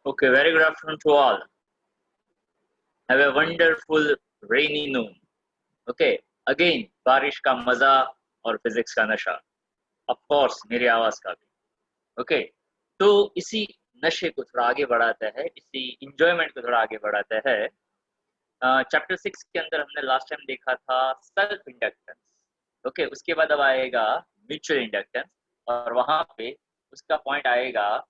Okay, very good afternoon to all. Have a wonderful rainy noon. Okay, again बारिश का मजा और physics का नशा. Of course मेरी आवाज का भी. Okay, तो इसी नशे को थोड़ा आगे बढ़ाते हैं, इसी इंजॉयमेंट को थोड़ा आगे बढ़ाते हैं. चैप्टर 6 के अंदर हमने लास्ट टाइम देखा था सेल्फ इंडक्टेंस. ओके, उसके बाद अब आएगा म्यूचुअल इंडक्टेंस और वहां पे उसका पॉइंट आएगा.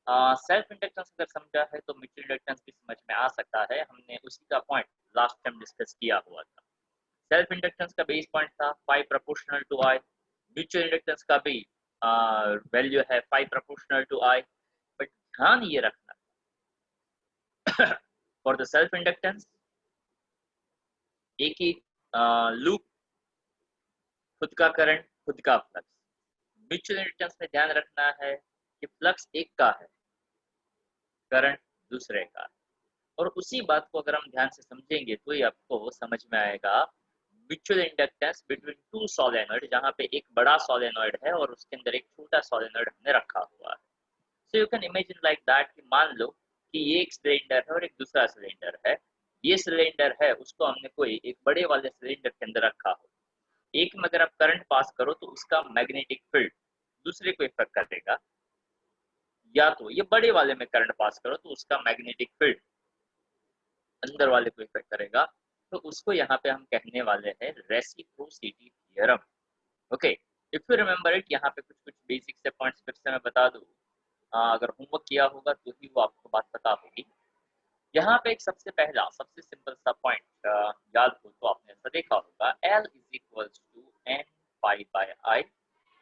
सेल्फ इंडक्टेंस अगर समझा है तो म्यूचुअल इंडक्टेंस भी समझ में आ सकता है. हमने उसी का पॉइंट लास्ट टाइम डिस्कस किया हुआ था. सेल्फ इंडक्टेंस का बेस पॉइंट था 5 proportional to I. Mutual inductance का भी वैल्यू है 5 प्रोपोर्शनल टू आई. बट ध्यान ये रखना फॉर द सेल्फ इंडक्टेंस एक ही लूप, खुद का करंट, खुद का फ्लक्स. म्यूचुअल इंडक्टेंस में ध्यान रखना है कि फ्लक्स एक का है, करंट दूसरे का. और उसी बात को अगर हम ध्यान से समझेंगे तो ही आपको समझ में आएगा mutual inductance between two solenoid, जहां पे एक बड़ा सोलेनॉइड है और उसके अंदर एक छोटा सोलेनॉइड हमने रखा हुआ है. So you can imagine like that कि मान लो कि ये एक सिलेंडर है और एक दूसरा सिलेंडर है. ये सिलेंडर है, उसको हमने कोई एक बड़े वाले सिलेंडर के अंदर रखा हो. एक में अगर आप करंट पास करो तो उसका मैग्नेटिक फील्ड दूसरे को इफेक्ट करेगा, या तो ये बड़े वाले में करंट पास करो तो उसका मैग्नेटिक फील्ड अंदर वाले को इफेक्ट करेगा. तो उसको यहाँ पे हम कहने वाले हैं reciprocity theorem. Okay, if you remember it, यहाँ पे कुछ कुछ बेसिक से पॉइंट्स फिर से मैं बता दूं. अगर होमवर्क किया होगा तो ही वो आपको बात पता होगी. यहाँ पे एक सबसे पहला सबसे सिंपल सा पॉइंट याद हो तो आपने ऐसा देखा होगा, L is equals to N pi by I,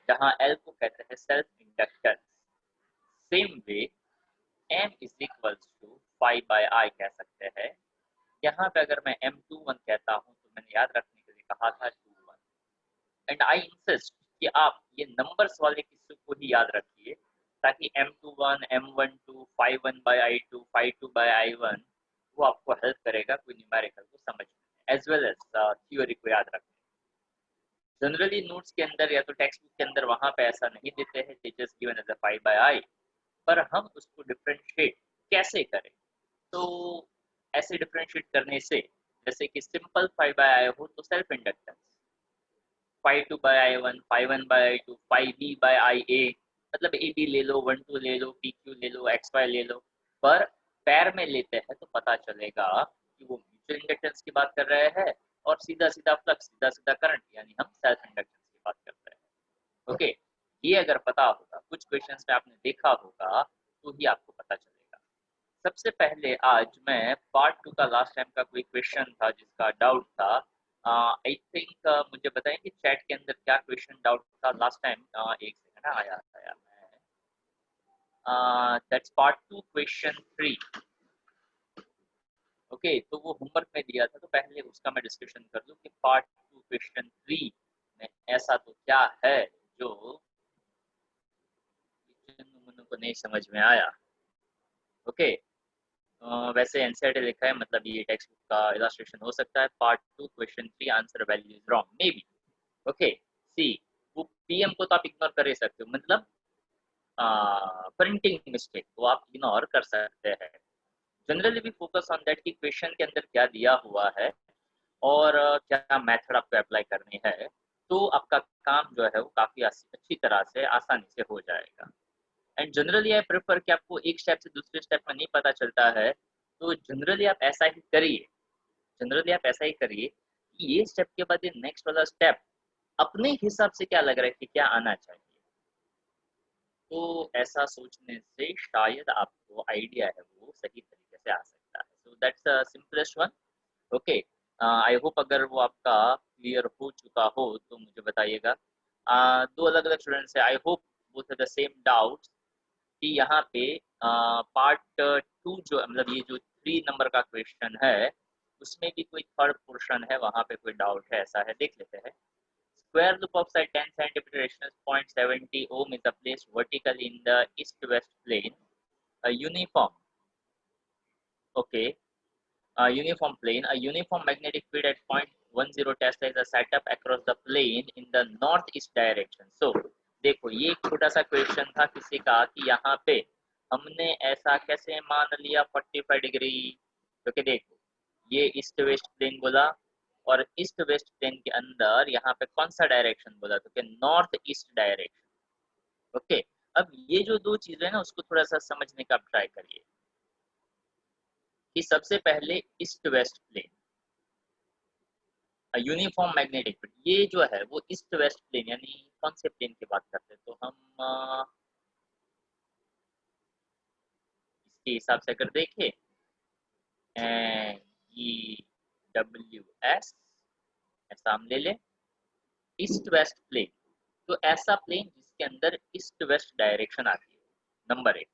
जहाँ L को कहते हैं self inductance. Same way M is equals to pi by I कह सकते हैं. यहाँ पे अगर मैं M21 कहता हूँ तो मैंने याद रखने के लिए कहा था 21. एंड आई इंसिस्ट कि आप ये नंबर्स वाले किस्सों को ही याद रखिए, ताकि M21, M12, 51 by I2, 52 by I1 वो आपको हेल्प करेगा कोई न्यूमेरिकल को समझने में, एज वेल एज थ्योरी को याद रखने. जनरली नोट्स के अंदर या तो टेक्स्ट बुक के अंदर वहां पे ऐसा नहीं देते हैं, they just given as a 5 by I. पर हम उसको डिफरेंशिएट कैसे करें? तो ऐसे डिफरेंशिएट करने से, जैसे कि सिंपल 5 by I हो तो self inductance 5 by I1, 5 by I2, 5V by IA, मतलब AB ले लो, 12 ले लो, PQ ले लो, XY ले लो. पर पैर में लेते हैं तो पता चलेगा कि वो म्यूचुअल इंडक्टेंस की बात कर रहे हैं और सीधा सीधा फ्लक्स, सीधा सीधा करंट, यानी हम सेल्फ इंडक्टेंस की बात कर रहे हैं. ओके, ये अगर पता होगा, कुछ क्वेश्चंस में आपने देखा होगा तो ही आपको पता चलेगा. सबसे पहले आज मैं पार्ट 2 का लास्ट टाइम का कोई क्वेश्चन था जिसका डाउट था. आई थिंक मुझे बताएं कि चैट के अंदर क्या क्वेश्चन डाउट था लास्ट टाइम. एक सेकंड आया मैं. That's part 2 question 3. ओके, तो वो होमवर्क में दिया था तो पहले उसका मैं डिस्कशन कर दूं कि पार्ट 2 क्वेश्चन 3 में ऐसा तो क्या है जो को नहीं समझ में आया. ओके, वैसे एनसीईआरटी लिखा है, मतलब ये टेक्स्ट बुक का इलस्ट्रेशन हो सकता है. Part 2 question 3 answer value is wrong may be. Okay, see वो पीएम को तो आप इग्नोर कर ही सकते हो, मतलब प्रिंटिंग मिस्टेक वो आप इग्नोर कर सकते हैं. जनरली भी फोकस ऑन दैट कि क्वेश्चन के अंदर क्या दिया हुआ है और क्या मेथड आपको अप्लाई करनी है, तो आपका काम जो है वो काफी अच्छी तरह से आसानी से हो जाएगा. एंड जनरली आई प्रेफर कि आपको एक स्टेप से दूसरे स्टेप में नहीं पता चलता है तो जनरली आप ऐसा ही करिए. जनरली आप ऐसा ही करिए कि ये स्टेप के बाद ये नेक्स्ट वाला स्टेप अपने हिसाब से क्या लग रहा है कि क्या आना चाहिए. तो ऐसा सोचने से शायद आपको आइडिया है वो सही तरीके से आ सकता है. So that's simplest one. Okay, I hope अगर वो आपका क्लियर हो चुका हो तो मुझे बताइएगा. दो अलग अलग स्टूडेंट्स है, I hope both the same doubts कि यहाँ पे पार्ट 2 जो मतलब ये जो 3 नंबर का क्वेश्चन है उसमें भी कोई थर्ड पोर्शन है, वहां पे कोई डाउट है ऐसा है, देख लेते हैं. Square loop of side 10 cm radius 0.70 ohm is placed vertically in the east-west plane. A uniform, okay, a uniform plane. A uniform magnetic field at 0.10 Tesla is set up across the plane in the northeast direction. So, देखो ये एक छोटा सा question था किसी का कि यहाँ पे हमने ऐसा कैसे मान लिया 45 डिग्री? क्योंकि देखो ये ईस्ट वेस्ट प्लेन बोला और ईस्ट वेस्ट प्लेन के अंदर यहाँ पे कौन सा डायरेक्शन बोला? तो नॉर्थ ईस्ट डायरेक्शन। ओके, अब ये जो दो चीजें हैं ना उसको थोड़ा सा समझने का आप ट्राई करिए कि सबसे पहले east west plane, uniform magnetic field, ये जो है वो ईस्ट वेस्ट प्लेन यानी कौन से प्लेन की बात करते हैं? तो हम इसके हिसाब से अगर देखें एन ई डब्ल्यू एस, ऐसा हम ले लें ईस्ट वेस्ट प्लेन, तो ऐसा प्लेन जिसके अंदर ईस्ट वेस्ट डायरेक्शन आती है। नंबर एक,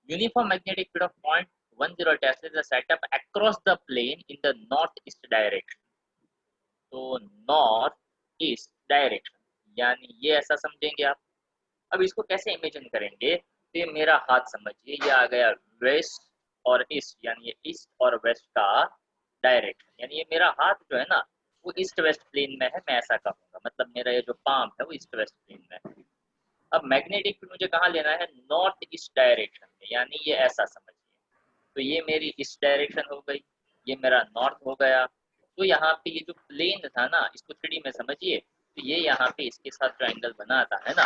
uniform magnetic field of point 10 tesla is set up across the plane in the north east direction. तो नॉर्थ ईस्ट डायरेक्शन यानी ये ऐसा समझेंगे आप। अब इसको कैसे इमेजिन करेंगे? तो ये मेरा हाथ समझिए, ये आ गया वेस्ट और ईस्ट, यानी ये ईस्ट और वेस्ट का डायरेक्शन, यानी ये मेरा हाथ जो है ना वो ईस्ट वेस्ट प्लेन में है, मैं ऐसा कहूँगा, मतलब मेरा ये जो पाम है वो ईस्ट वेस्ट प्लेन में है। अब मैग्नेटिक फील्ड मुझे कहाँ लेना है? नॉर्थ ईस्ट डायरेक्शन में, यानी ये ऐसा समझिए। तो ये मेरी ईस्ट डायरेक्शन हो गई, ये मेरा नॉर्थ हो गया। तो यहाँ पे ये जो प्लेन था ना इसको 3D में समझिए, तो ये यहाँ पे इसके साथ जो एंगल बना आता है ना,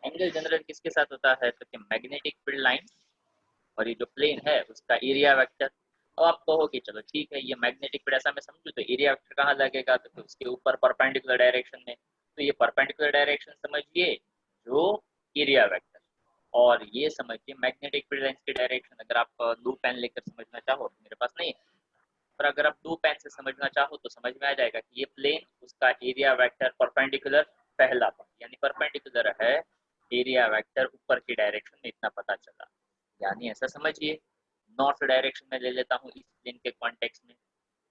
एंगल जनरल किसके साथ होता है? तो मैग्नेटिक फील्ड लाइन और ये जो प्लेन है उसका एरिया वेक्टर। अब आप कहोगे चलो ठीक है ये मैग्नेटिक फील्ड ऐसा मैं समझू, तो एरिया वेक्टर कहाँ लगेगा? तो उसके ऊपर परपेंडिकुलर डायरेक्शन में, तो ये परपेंडिकुलर डायरेक्शन समझिए जो एरिया वेक्टर, और ये समझिए मैग्नेटिक फील्ड लाइंस की डायरेक्शन। अगर आप ब्लू पेन लेकर समझना चाहो, मेरे पास नहीं है, पर अगर आप ब्लू पेन से समझना चाहो तो समझ में आ जाएगा कि ये प्लेन उसका एरिया वेक्टर परपेंडिकुलर, पहला पॉइंट यानी परपेंडिकुलर है एरिया वेक्टर ऊपर की डायरेक्शन में, इतना पता चला। यानी ऐसा समझिए, नॉर्थ डायरेक्शन में ले लेता हूँ इस प्लेन के कॉन्टेक्स्ट में,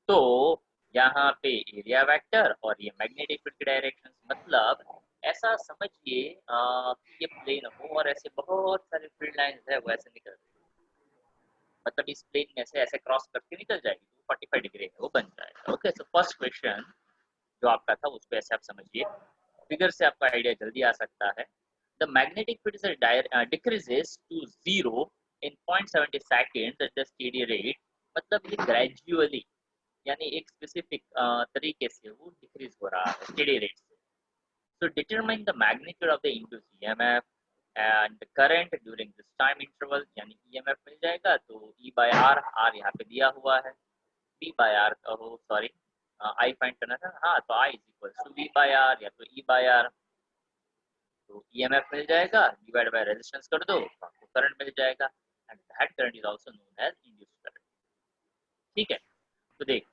तो यहाँ पे एरिया वेक्टर और ये मैग्नेटिक फील्ड की डायरेक्शन, मतलब ऐसा समझिए कि ये प्लेन हो और ऐसे बहुत सारे फील्ड लाइंस है वो ऐसे निकल रही है, मतलब इस प्लेन में से ऐसे क्रॉस करके निकल जाएगी, तो 45 डिग्री है वो बन जाएगा। ओके, सो फर्स्ट क्वेश्चन जो आपका था उसको ऐसे आप समझिए, फिगर से आपका आइडिया जल्दी आ सकता है। The magnetic field decreases to zero in 0.70 second at the steady rate, मतलब ये ग्रेजुअली यानी एक स्पेसिफिक तरीके से वो डिक्रीज हो रहा है स्टेडी रेट से। So determine the magnitude of the induced EMF and the current during this time interval, यानी EMF मिल जाएगा तो E by R, R यहाँ पे दिया हुआ है, B by R कहो, सॉरी I फाइंड करना था, हाँ तो I is equals to V by R या तो E by R, तो EMF मिल जाएगा डिवाइड बाय रेजिस्टेंस कर दो तो आपको करंट मिल जाएगा, and that current is also known as induced current. ठीक है, तो देख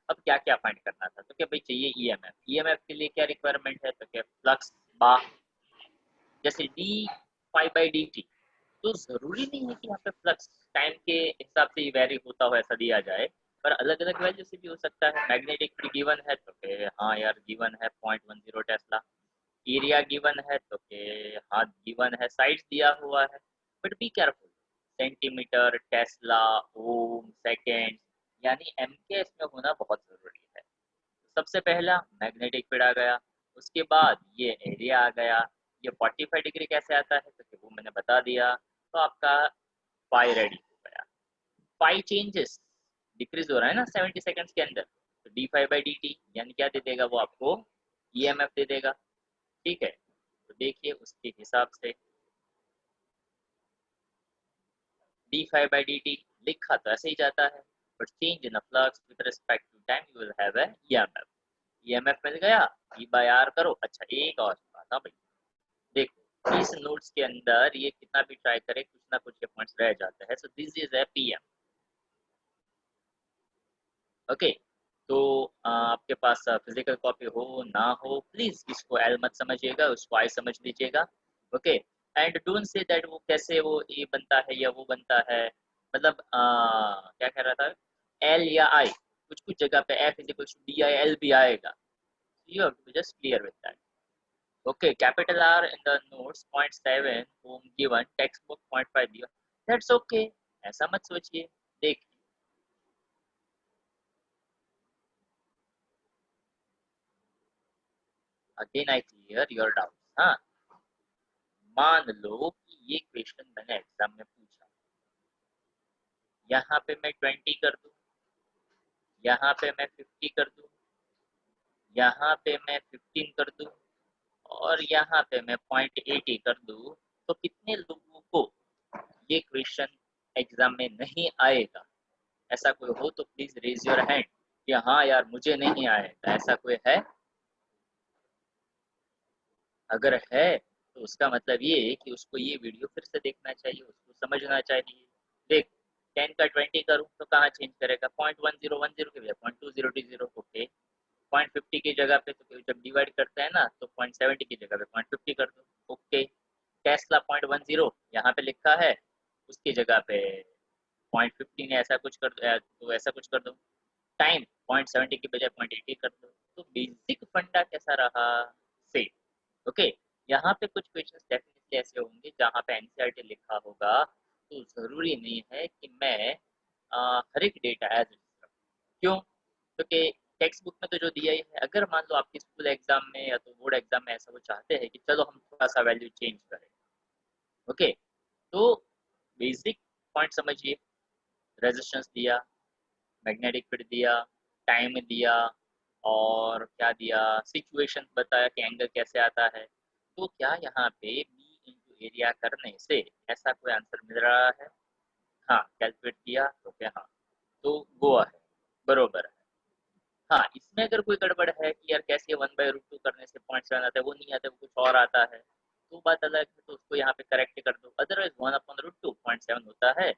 अब क्या क्या फाइंड करना था, तो क्या भाई चाहिए ईएमएफ, ईएमएफ के लिए क्या रिक्वायरमेंट है? तो क्या फ्लक्स बा, जैसे D phi by D T, तो जरूरी नहीं है कि यहाँ पे फ्लक्स टाइम के हिसाब से ही वेरी होता हो ऐसा दिया जाए, पर अलग अलग वैल्यू से भी हो सकता है। मैग्नेटिक फील्ड गिवन है तो के हाँ यार गिवन है 0.10 टेस्ला, एरिया गिवन है तो के हाँ गिवन है, साइड्स दिया हुआ है, but be careful, centimetre, tesla, ohm, second, यानी एम के इसमें होना बहुत जरूरी है। सबसे पहला मैग्नेटिक फील्ड आ गया, उसके बाद ये एरिया आ गया, ये 45 डिग्री कैसे आता है तो वो मैंने बता दिया, तो आपका पाई रेडी हो गया। पाई चेंजेस डिक्रीज हो रहा है ना 70 सेकंड्स के अंदर, तो D phi by D T यानी क्या दे देगा वो आपको? ईएमएफ दे देगा। ठीक है, तो देखिए उसके हिसाब से D phi by D T लिखा तो ऐसे ही जाता है, but change in flux with respect to time you will have a EMF. EMF मिल गया, ई बाय आर करो। अच्छा एक और बात, हाँ भाई देखो इस नोट्स के अंदर ये कितना भी ट्राई करे कुछ ना कुछ ये पॉइंट्स रह जाते हैं, so this is A PM. Okay, तो आपके पास फिजिकल कॉपी हो ना हो प्लीज इसको एल मत समझिएगा, उसको आई समझ लीजिएगा। Okay, and don't say that वो कैसे वो ए बनता है या वो बनता है, मतलब क्या कह रहा था, एल या आई, कुछ कुछ जगह पे F is equal to D I L भी आएगा, you have to be just clear with that. Okay, capital R in the notes 0.7 ohm given, textbook 0.5 given. That's okay. ऐसा मत सोचिए। देखिए again I clear your doubts, हाँ, मान लो कि ये क्वेश्चन मैंने एग्जाम में पूछा, यहाँ पे मैं 20 कर दूं, यहाँ पे मैं 50 कर दूं, यहाँ पे मैं 15 कर दूं और यहाँ पे मैं 0.80 कर दूं, तो कितने लोगों को ये क्वेश्चन एग्जाम में नहीं आएगा? ऐसा कोई हो तो प्लीज रेज योर हैंड कि हाँ यार मुझे नहीं आएगा। ऐसा कोई है? अगर है तो उसका मतलब ये है कि उसको ये वीडियो फिर से देखना चाहिए, उसको समझना चाहिए। देख, 10 का 20 करूँ तो कहाँ चेंज करेगा? 0.1010 के बजाय 0.2020। ओके, 0.50 की जगह पे तो जब डिवाइड करते हैं ना तो 0.70 की जगह पे 0.50 कर दो। ओके, टेस्ला 0.10 यहाँ पे लिखा है, उसकी जगह पे 0.15 ऐसा कुछ कर दो, तो ऐसा कुछ कर दो। टाइम 0.70 की बजाय 0.80 कर दो। तो बेसिक फंडा कैसा रहा? सेम। ओके, यहाँ पे कुछ क्वेश्चन डेफिनेटली ऐसे होंगे जहाँ पे एनसीईआरटी लिखा होगा, तो जरूरी नहीं है कि मैं हर एक डेटा एज इट इज रखूं। क्यों? क्योंकि टेक्स्ट बुक में तो जो दिया ही है, अगर मान लो आपके स्कूल एग्जाम में या तो बोर्ड एग्जाम में ऐसा वो चाहते हैं कि चलो हम थोड़ा सा वैल्यू चेंज करें, ओके, तो बेसिक पॉइंट समझिए। रेजिस्टेंस दिया, मैग्नेटिक फील्ड दिया, टाइम दिया और क्या दिया, सिचुएशन बताया कि एंगल कैसे आता है। तो क्या यहाँ पे बी इंटू एरिया करने से ऐसा कोई आंसर मिल रहा है? हाँ, कैलकुलेट किया तो क्या? हाँ, तो गोवा है, बरोबर है। हाँ, इसमें अगर कोई गड़बड़ है कि यार कैसे 1/√2 करने से 0.7 आता है, वो नहीं आता, वो कुछ और आता है, तो बात अलग है, तो उसको यहाँ पे करेक्ट कर दो। अदरवाइज 1/√2 0.7 होता है,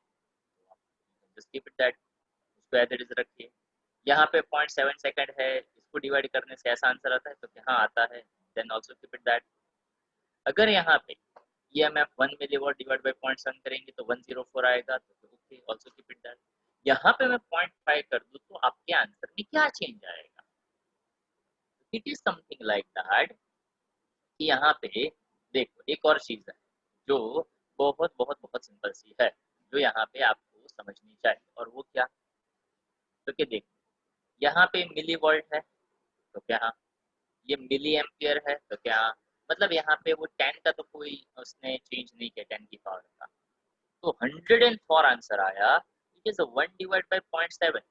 जस्ट कीप इट दैट, उसको एज इट इज रखिए। यहाँ पे 0.7 सेकंड है, इसको डिवाइड करने से ऐसा आंसर आता है, तो हाँ आता है, then also keep it that. अगर यहाँ पे EMF 1 मिलीवॉट डिवाइड बाई 0.7 करेंगे तो 104 आएगा, तो okay, also keep it that. यहाँ पे मैं 0.5 कर दूं तो आपके आंसर में क्या चेंज आएगा? It is something like that कि यहाँ पे देखो एक और चीज है जो बहुत बहुत बहुत सिंपल सी है, जो यहाँ पे आपको समझनी चाहिए, और वो क्या? तो क्या देखो, यहाँ पे मिली वोल्ट है, तो क्या ये मिली एम्पियर है, तो क्या मतलब यहाँ पे वो 10 का तो कोई उसने चेंज नहीं किया, 10 की पावर का, तो 104 आंसर आया। It is 1 divide by 0.7,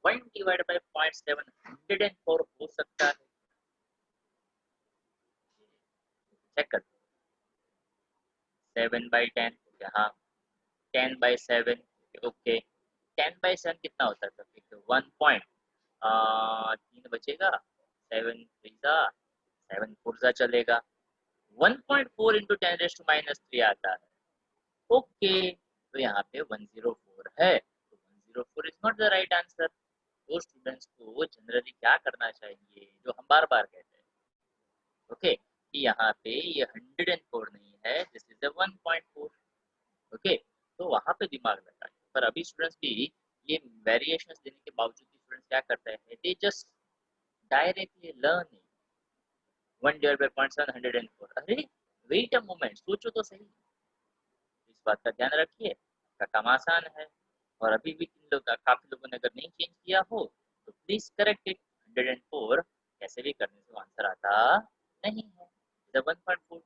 1 divide by 0.7 104 हो सकता है? चेक कर, 7/10, हाँ, 10/7, ओके, 10/7 कितना होता है? तो 1 पॉइंट 3 बचेगा, 7 3 7 4 चलेगा, 1.4 इंटू 10⁻³ आता है। ओके, तो यहाँ पे 104 है, तो 104 is not the right answer. तो स्टूडेंट्स को जनरली क्या करना चाहिए, जो हम बार बार कहते हैं, ओके, कि यहाँ पे ये 104 नहीं है, दिस इज 1.4। ओके, तो वहाँ पे दिमाग लगाए। पर अभी स्टूडेंट्स भी ये वेरिएशंस देने के बावजूद भी स्टूडेंट्स क्या करते हैं, they just directly learn 1 divide by 0.7 104। अरे वेट अ मोमेंट, सोचो तो सही, इस बात का ध्यान रखिए, आपका काम आसान है। और अभी भी इन लोग काफी लोगों ने अगर नहीं चेंज किया हो तो प्लीज करेक्ट इट। 104 कैसे भी करने से आंसर आता नहीं है, 1.42।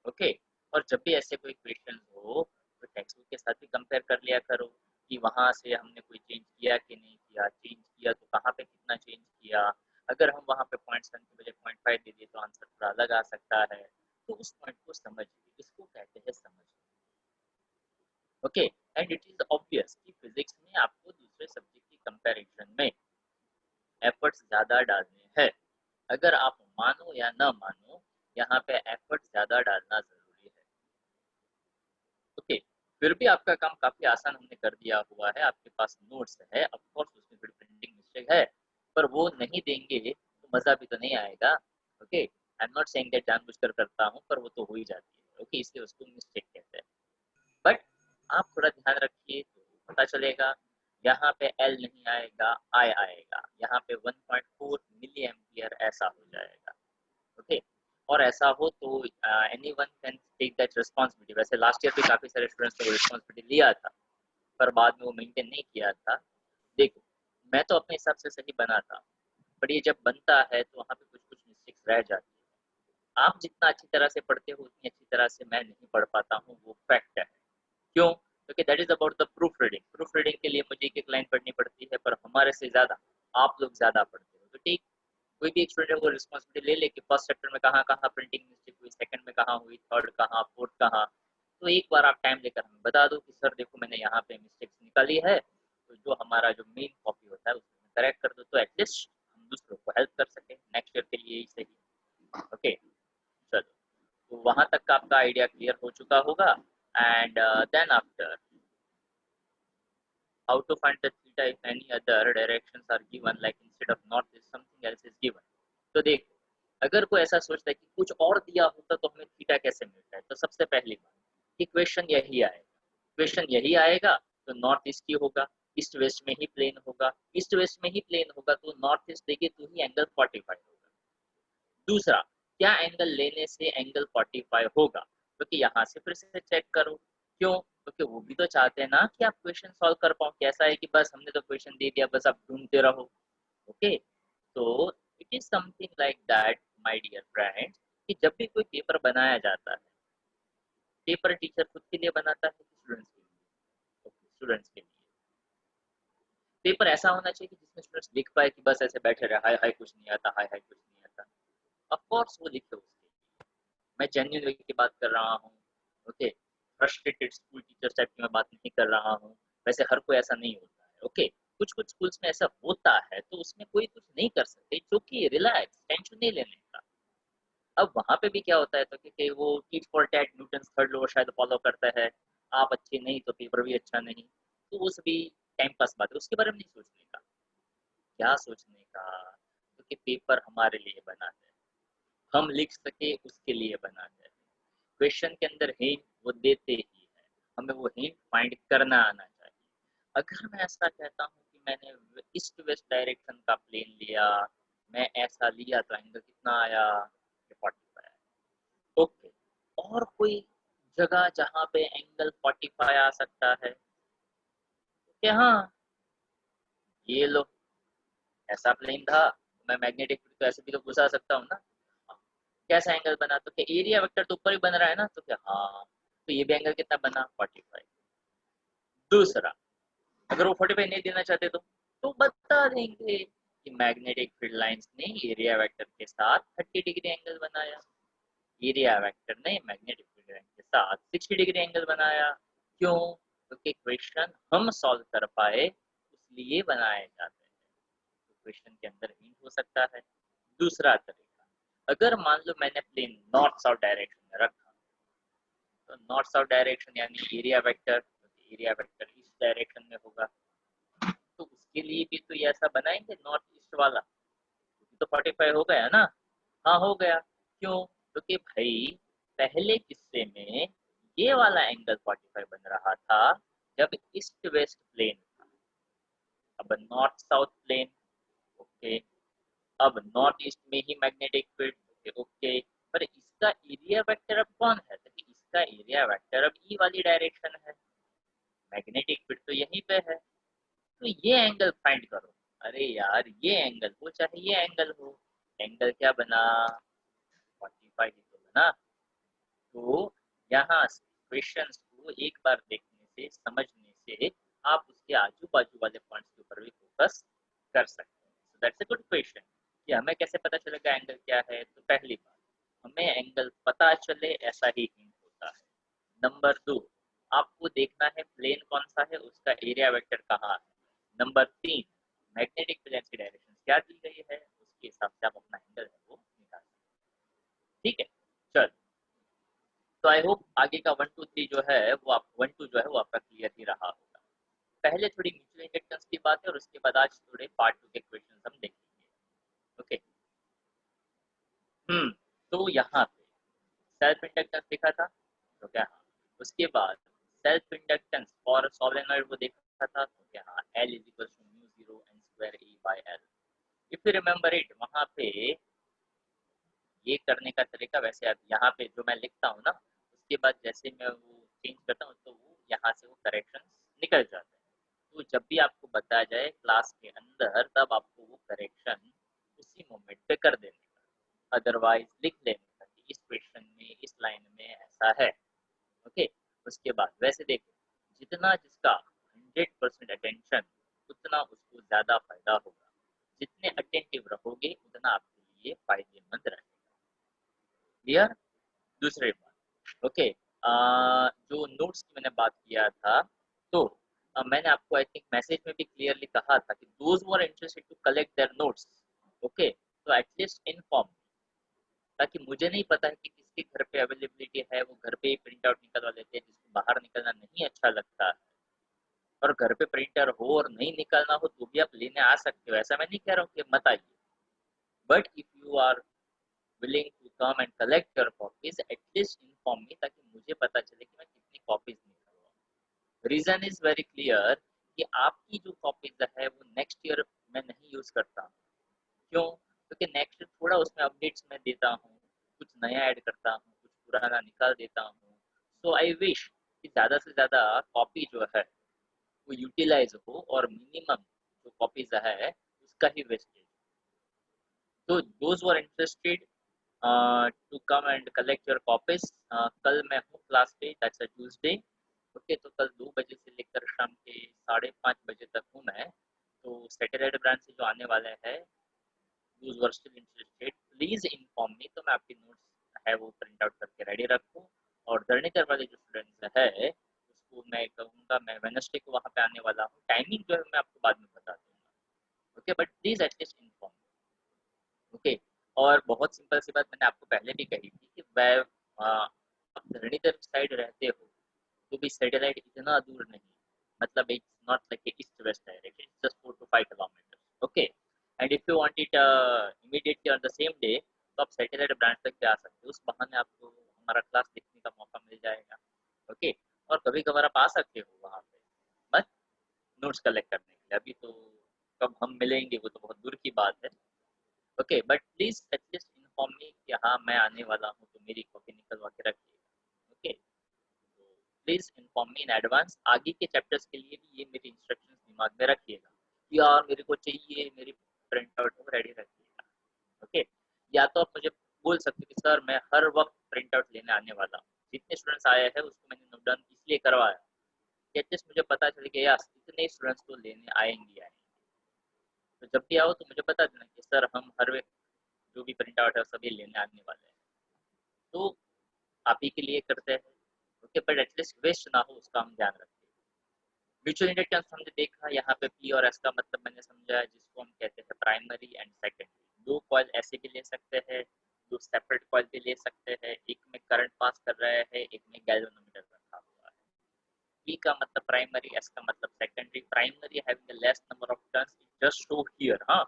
ओके, और जब भी ऐसे कोई क्वेश्चन हो तो टेक्स्ट बुक के साथ भी कंपेयर कर लिया करो कि वहां से हमने कोई चेंज किया कि नहीं किया, चेंज किया तो कहाँ पे कितना चेंज किया। अगर हम वहां पे 0.7 की बजाय 0.5 दे दिए तो आंसर थोड़ा अलग आ सकता है। तो उस पॉइंट को समझिए, इसको कहते हैं समझ। Okay, and it is obvious कि फिजिक्स में आपको दूसरे सब्जेक्ट की कंपैरिजन में एफर्ट्स ज़्यादा डालने हैं। अगर आप मानो या न मानो, यहाँ पे एफर्ट ज़्यादा डालना ज़रूरी है। ओके, फिर भी आपका काम काफ़ी आसान हमने कर दिया हुआ है, आपके पास नोट्स है, ऑफ कोर्स उसमें थोड़ी प्रिंटिंग मिस्टेक है, पर वो नहीं देंगे तो मज़ा भी तो नहीं आएगा। Okay, I am not saying that जानबूझकर करता हूँ, पर वो तो हो ही जाती है। ओके, इसलिए उसको मिस्टेक कहते हैं। बट आप थोड़ा ध्यान रखिए तो पता चलेगा। यहाँ पे एल नहीं आएगा, आई आएगा, यहाँ पे 1.4 मिली एम्पियर ऐसा हो जाएगा। ओके, और ऐसा हो तो anyone can take that responsibility. वैसे लास्ट ईयर भी काफी सारे स्टूडेंट्स ने रिस्पॉन्सिबिलिटी लिया था, पर बाद में वो मेंटेन नहीं किया था। देखो, मैं तो अपने हिसाब से सही बना था, पर ये जब बनता है तो वहाँ पे कुछ कुछ मिस्टेक्स रह जाती है। आप जितना अच्छी तरह से पढ़ते हो उतनी अच्छी तरह से मैं नहीं पढ़ पाता हूँ, वो फैक्ट है। क्यों? क्योंकि that is about the proof reading. Proof reading के लिए मुझे एक एक लाइन पढ़नी पड़ती है, पर हमारे से ज़्यादा आप लोग ज़्यादा पढ़ते हो। तो ठीक, कोई भी एक स्टूडेंट को रिस्पॉन्सिबिलिटी ले ले कि फर्स्ट चैप्टर में कहाँ कहाँ प्रिंटिंग मिस्टेक हुई, सेकंड में कहाँ हुई, थर्ड कहाँ, फोर्थ कहाँ। तो एक बार आप टाइम लेकर हमें बता दो कि सर देखो मैंने यहाँ पे मिस्टेक्स निकाली है, तो जो हमारा जो मेन कॉपी होता है उसमें करेक्ट कर दो, तो एटलीस्ट हम दूसरों को हेल्प कर सके नेक्स्ट ईयर के लिए ही सही। ओके, चलो, तो वहां तक का आपका आइडिया क्लियर हो चुका होगा। And then after, how to find the theta if any other directions are given, like instead of north is something else is given। तो देखो, अगर कोई ऐसा सोचता है कि कुछ और दिया होता तो हमें थीटा कैसे मिलता है, तो सबसे पहली बात कि क्वेश्चन यही आएगा। क्वेश्चन यही आएगा तो नॉर्थ ईस्ट ही होगा, ईस्ट वेस्ट में ही प्लेन होगा, ईस्ट वेस्ट में ही प्लेन होगा तो नॉर्थ ईस्ट देगी तो ही एंगल 45 होगा। दूसरा, क्या एंगल लेने से एंगल 45 होगा, क्योंकि यहाँ से फिर से चेक करो। क्यों? क्योंकि वो भी तो चाहते हैं ना कि आप क्वेश्चन सॉल्व कर पाओ। कैसा है कि बस हमने तो क्वेश्चन दे दिया, बस आप ढूंढते रहो। ओके, तो it is something like that my dear friends, कि जब भी कोई पेपर बनाया जाता है, पेपर टीचर खुद के लिए बनाता है कि स्टूडेंट्स के लिए? स्टूडेंट्स के लिए। पेपर ऐसा होना चाहिए कि जिसमें स्टूडेंट्स लिख पाए कि बस ऐसे बैठे रहे, हाय हाय कुछ नहीं आता, हाय हाय कुछ नहीं आता। ऑफ कोर्स वो लिखे उसके, मैं जेन्युइन वे की बात कर रहा हूँ। Okay, frustrated school teacher type की मैं बात नहीं कर रहा हूँ। वैसे हर कोई ऐसा नहीं होता है। ओके, कुछ कुछ स्कूल्स में ऐसा होता है, तो उसमें कोई कुछ नहीं कर सकते, क्योंकि रिलैक्स, टेंशन नहीं लेने का। अब वहां पे भी क्या होता है, तो कि वो tit for tat, Newton third law शायद फॉलो करता है। आप अच्छे नहीं तो पेपर भी अच्छा नहीं, तो वो सभी टाइम पास बात है, उसके बारे में नहीं सोचने का। क्या सोचने का? क्योंकि पेपर हमारे लिए बना है, हम लिख सके उसके लिए बना है। क्वेश्चन के अंदर हिंट वो देते ही है, हमें वो हिंट फाइंड करना आना चाहिए। अगर मैं ऐसा कहता हूँ कि मैंने ईस्ट वेस्ट डायरेक्शन का प्लेन लिया, मैं ऐसा लिया तो एंगल कितना आया, 45। ओके, और कोई जगह जहाँ पे एंगल 45 आ सकता है कि हाँ, ये लो, ऐसा प्लेन था तो मैं मैग्नेटिक फील्ड तो ऐसे भी तो घुसा सकता हूँ ना। कैसा एंगल बना, तो क्या एरिया वेक्टर तो ऊपर ही बन रहा है ना, तो क्या हाँ, तो ये भी एंगल कितना बना, 45। दूसरा, अगर वो 45 नहीं देना चाहते तो बता देंगे कि मैग्नेटिक फील्ड लाइंस ने एरिया वेक्टर के साथ 30 डिग्री एंगल बनाया, एरिया वेक्टर ने मैग्नेटिक फील्ड लाइन के साथ 60 डिग्री एंगल बनाया। क्यों? क्योंकि क्वेश्चन हम सॉल्व कर पाए इसलिए बनाए जाते हैं। तो क्वेश्चन के अंदर हिंट हो सकता है। दूसरा तरीका, अगर मान लो मैंने प्लेन नॉर्थ साउथ डायरेक्शन में रखा, तो नॉर्थ साउथ डायरेक्शन यानी एरिया वेक्टर, एरिया वेक्टर इस डायरेक्शन में होगा, तो उसके लिए भी तो ये ऐसा बनाएंगे नॉर्थ ईस्ट वाला, तो 45 हो गया ना। हाँ हो गया। क्यों? क्योंकि भाई पहले किस्से में ये वाला एंगल 45 बन रहा था जब ईस्ट वेस्ट प्लेन था। अब नॉर्थ साउथ प्लेन, ओके, अब नॉर्थ ईस्ट में ही मैग्नेटिक फील्ड, ओके ओके, पर इसका एरिया वेक्टर अब कौन है, तो इसका एरिया वेक्टर अब ई वाली डायरेक्शन है, मैग्नेटिक फील्ड तो यहीं पे है, तो ये एंगल फाइंड करो। अरे यार, ये एंगल हो चाहे ये एंगल हो, एंगल क्या बना, 45 ही तो बना। तो यहाँ से क्वेश्चंस को एक बार देखने से, समझने से, आप उसके आजू बाजू वाले पॉइंट्स के ऊपर भी फोकस कर सकते हैं। So that's a good question कि हमें कैसे पता चलेगा एंगल क्या है। तो पहली बात, हमें एंगल पता चले ऐसा ही हिंट होता है। नंबर 2, आपको देखना है प्लेन कौन सा है, उसका एरिया वेक्टर कहाँ है। नंबर 3, मैग्नेटिक प्लेन की डायरेक्शन क्या दी गई है, उसके हिसाब से आप अपना एंगल है वो निकाल सकते हैं। ठीक है, चल, तो आई होप आगे का 1 2 3 जो है वो आप 1 2 जो है वो आपका क्लियर ही रहा होगा। पहले थोड़ी म्यूचुअल इंडक्टेंस की बात है और उसके बाद आज थोड़े पार्ट 2 के क्वेश्चंस हम देखेंगे। ओके, तो यहाँ पे सेल्फ इंडक्टेंस देखा था, तो क्या हाँ, उसके बाद सेल्फ इंडक्टेंस फॉर सोलेनॉइड वो देखा था, तो क्या हाँ, L is equal to mu 0 n square E by L। If you remember it, वहाँ पे ये करने का तरीका वैसे अब यहाँ पे जो मैं लिखता हूँ ना, उसके बाद जैसे मैं वो चेंज करता हूँ तो वो यहाँ से वो करेक्शन निकल जाते हैं। तो जब भी आपको बताया जाए क्लास के अंदर, तब आपको वो करेक्शन उसी मोमेंट पे कर देने का, अदरवाइज लिख लेने का कि क्वेश्चन में इस लाइन में ऐसा है। ओके, उसके बाद वैसे देखो, जितना जिसका 100% अटेंशन उतना उसको ज्यादा फायदा होगा। जितने अटेंटिव रहोगे उतना आपके लिए फायदेमंद रहेगा। क्लियर? दूसरी बात, ओके, जो नोट्स की मैंने बात किया था, तो मैंने आपको आई थिंक मैसेज में भी क्लियरली कहा था कि those who are interested to collect their notes, okay, तो एटलीस्ट इन्फॉर्म, ताकि मुझे नहीं पता है कि किसके घर पे अवेलेबिलिटी है, वो घर पे ही प्रिंट आउट निकलवा लेते हैं, जिसको बाहर निकलना नहीं अच्छा लगता है। और घर पे प्रिंटर हो और नहीं निकलना हो तो भी आप लेने आ सकते हो, ऐसा मैं नहीं कह रहा हूँ कि मत आइए, but if you are willing to come and collect your copies, at least inform me, ताकि मुझे पता चले कि मैं कितनी कॉपीज निकालूँ। रीजन इज वेरी क्लियर कि आपकी जो कॉपीज है वो नेक्स्ट ईयर मैं नहीं यूज करता। क्यों? क्योंकि नेक्स्ट थोड़ा उसमें अपडेट्स मैं देता हूँ, कुछ नया ऐड करता हूँ, कुछ पुराना निकाल देता हूँ। सो आई विश कि ज़्यादा से ज़्यादा कॉपी जो है वो यूटिलाइज हो और मिनिमम जो कॉपीज है उसका ही वेस्टेज। तो those were interested to come and collect your copies, कल मैं हूँ क्लास पे, दैट्स अ ट्यूसडे। ओके, तो कल 2 बजे से लेकर शाम के 5:30 बजे तक हूँ मैं। तो सैटेलाइट ब्रांच से जो आने वाले हैं, those were still interested, please inform me, तो मैं आपकी नोट्स है वो प्रिंट आउट करके रेडी रखूँ। और धरणीधर वाले जो स्टूडेंट्स है उसको मैं कहूँगा, मैं वेडनेसडे को वहाँ पे आने वाला हूँ। टाइमिंग जो है मैं आपको बाद में बता दूंगा। Okay, but please at least inform. Okay, और बहुत सिंपल सी बात मैंने आपको पहले भी कही थी कि वह आप धरणीधर साइड रहते हो तो भी सैटेलाइट इतना दूर नहीं, मतलब it's not like east west direction, it's just 4 to 5 kilometre. Okay, and if you want it immediately on the same day तो आप सैटेलाइट ब्रांच तक भी आ सकते हो, उस बहाने आपको हमारा क्लास देखने का मौका मिल जाएगा। ओके, और कभी कभार आप आ सकते हो वहाँ पे बस नोट्स कलेक्ट करने के लिए। अभी तो कब हम मिलेंगे वो तो बहुत दूर की बात है। Okay, but please at least inform me कि हाँ मैं आने वाला हूँ तो मेरी कॉपी निकलवा के रखिएगा। ओके, तो please inform me in advance. आगे के चैप्टर्स के लिए भी ये मेरी इंस्ट्रक्शंस दिमाग में रखिएगा कि यार मेरे को चाहिए, मेरी प्रिंट आउट रेडी रखिएगा। ओके, या तो आप मुझे बोल सकते हो कि सर मैं हर वक्त प्रिंट आउट लेने आने वाला हूँ, जितने स्टूडेंट्स आए हैं उसको मैंने नोट डाउन इसलिए करवाया कि एटलीस्ट मुझे पता चले कि यार इतने स्टूडेंट्स तो लेने आएंगे। तो जब भी आओ तो मुझे बता देना कि सर हम हर वक्त जो भी प्रिंट आउट है सभी लेने आने वाले हैं, तो आप ही के लिए करते हैं। ओके, बट एटलीस्ट वेस्ट ना हो उसका हम ध्यान रखें। म्यूचुअल इंडक्टेंस हमने देखा, यहाँ पे पी और एस का मतलब मैंने समझा, जिसको हम कहते हैं प्राइमरी एंड सेकेंडरी। दो कॉइल ऐसे भी ले सकते हैं, दो सेपरेट कॉइल भी ले सकते हैं, एक में करंट पास कर रहा है, एक में गैल्वेनोमीटर रखा हुआ है। पी का मतलब प्राइमरी, एस का मतलब secondary. Primary having less number of turns, just show here. हाँ,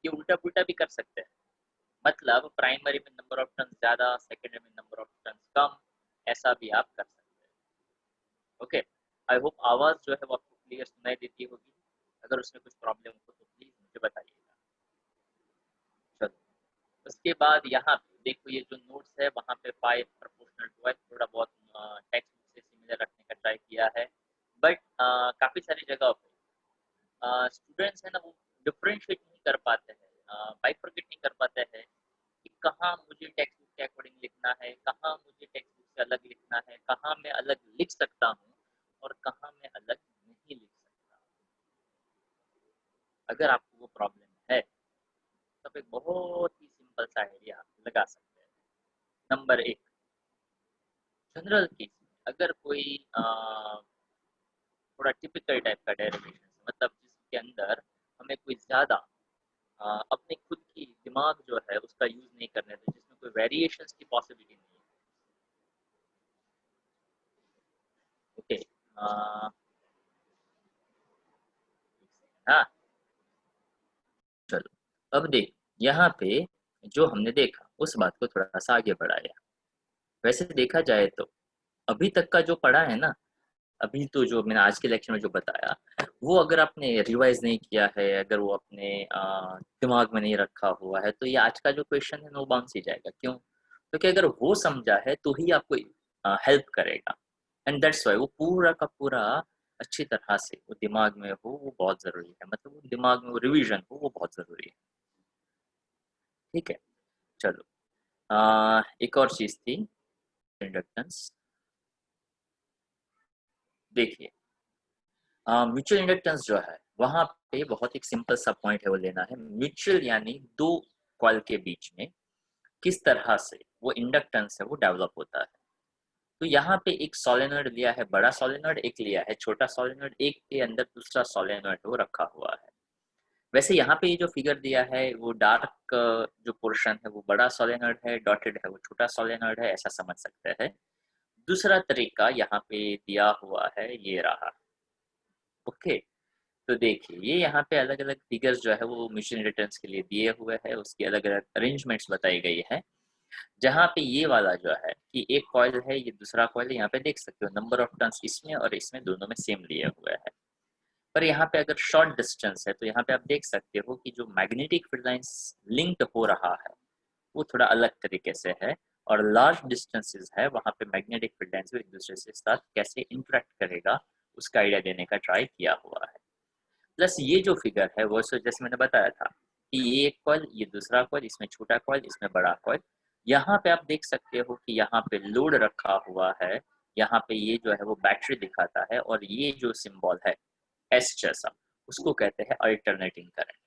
ये उल्टा पुल्टा भी कर सकते हैं, मतलब प्राइमरी में नंबर ऑफ टर्न्स ज्यादा, सेकेंडरी में नंबर ऑफ टर्न्स कम, ऐसा भी आप कर सकते हैं। ओके, आई होप आवाज जो है वो आपको क्लियर सुनाई देती होगी। अगर उसमें कुछ प्रॉब्लम हो तो प्लीज मुझे बताइएगा। चलो, उसके बाद यहाँ पे देखो ये जो नोट्स है वहाँ पे 5 प्रोपोर्शनल टू है, थोड़ा बहुत टेक्स्ट बुक से सिमिलर रखने का ट्राई किया है, बट काफी सारी जगह पे स्टूडेंट्स है ना वो डिफ्रेंशिएट नहीं कर पाते हैं, बाइफरकेट नहीं कर पाते हैं कि कहाँ मुझे टेक्स्ट बुक के अकॉर्डिंग लिखना है, कहाँ मुझे टेक्स्ट बुक से अलग लिखना है, कहाँ मैं अलग लिख सकता हूँ और कहाँ मैं अलग नहीं लिख सकता। अगर आपको वो प्रॉब्लम है तो आप एक बहुत ही सिंपल सा आइडिया लगा सकते हैं। नंबर 1, जनरल केस में अगर कोई थोड़ा टिपिकल टाइप का डेरिवेशन, मतलब जिसके अंदर हमें कोई ज़्यादा अपने खुद की दिमाग जो है उसका यूज़ नहीं करने थे, जिसमें कोई वेरिएशंस की पॉसिबिलिटी नहीं है। ओके, हाँ, चलो, अब देख, यहाँ पे जो हमने देखा उस बात को थोड़ा सा आगे बढ़ाया। वैसे देखा जाए तो अभी तक का जो पढ़ा है ना, अभी तो जो मैंने आज के लेक्चर में जो बताया, वो अगर आपने रिवाइज नहीं किया है, अगर वो अपने दिमाग में नहीं रखा हुआ है, तो ये आज का जो क्वेश्चन है नो बाउंस ही जाएगा। क्यों? क्योंकि अगर वो समझा है तो ही आपको हेल्प करेगा, एंड दैट्स वाई वो पूरा का पूरा अच्छी तरह से वो दिमाग में हो, वो बहुत ज़रूरी है, मतलब वो दिमाग में वो रिविजन हो, वो बहुत ज़रूरी है। ठीक है, चलो, एक और चीज थी इंडक्टेंस। देखिए म्यूचुअल इंडक्टेंस जो है वहां पे बहुत एक सिंपल सा पॉइंट है वो लेना है। म्यूचुअल यानी दो कॉइल के बीच में किस तरह से वो इंडक्टेंस है वो डेवलप होता है। तो यहाँ पे एक सोलेनॉइड लिया है, बड़ा सोलेनॉइड, एक लिया है छोटा सोलेनॉइड, एक के अंदर दूसरा सोलेनॉइड वो रखा हुआ है। वैसे यहाँ पे ये जो फिगर दिया है वो डार्क जो पोर्शन है वो बड़ा सोलेनॉइड है, डॉटेड है वो छोटा सोलेनॉइड है, ऐसा समझ सकते हैं। दूसरा तरीका यहाँ पे दिया हुआ है, ये रहा। ओके, तो देखिए ये यहाँ पे अलग अलग फिगर्स जो है वो म्यूचुअल रिटर्न्स के लिए दिए हुए हैं, उसकी अलग अलग अरेंजमेंट्स बताई गई है। जहाँ पे ये वाला जो है कि एक कॉइल है, ये दूसरा कॉइल है, यहाँ पे देख सकते हो नंबर ऑफ टर्न्स इसमें और इसमें दोनों में सेम लिए हुए है। पर यहाँ पे अगर शॉर्ट डिस्टेंस है तो यहाँ पे आप देख सकते हो कि जो मैग्नेटिक फील्ड लाइंस लिंक्ड हो रहा है वो थोड़ा अलग तरीके से है, और लार्ज डिस्टेंसेस है वहाँ पे मैग्नेटिक फील्ड लाइंस एक दूसरे से साथ कैसे इंटरेक्ट करेगा उसका आइडिया देने का ट्राई किया हुआ है। प्लस ये जो फिगर है वो जैसे मैंने बताया था कि ये एक कॉइल, ये दूसरा कॉइल, इसमें छोटा कॉइल, इसमें बड़ा कॉइल। यहाँ पे आप देख सकते हो कि यहाँ पे लोड रखा हुआ है, यहाँ पे ये जो है वो बैटरी दिखाता है, और ये जो सिंबल है एस जैसा उसको कहते हैं अल्टरनेटिंग करंट।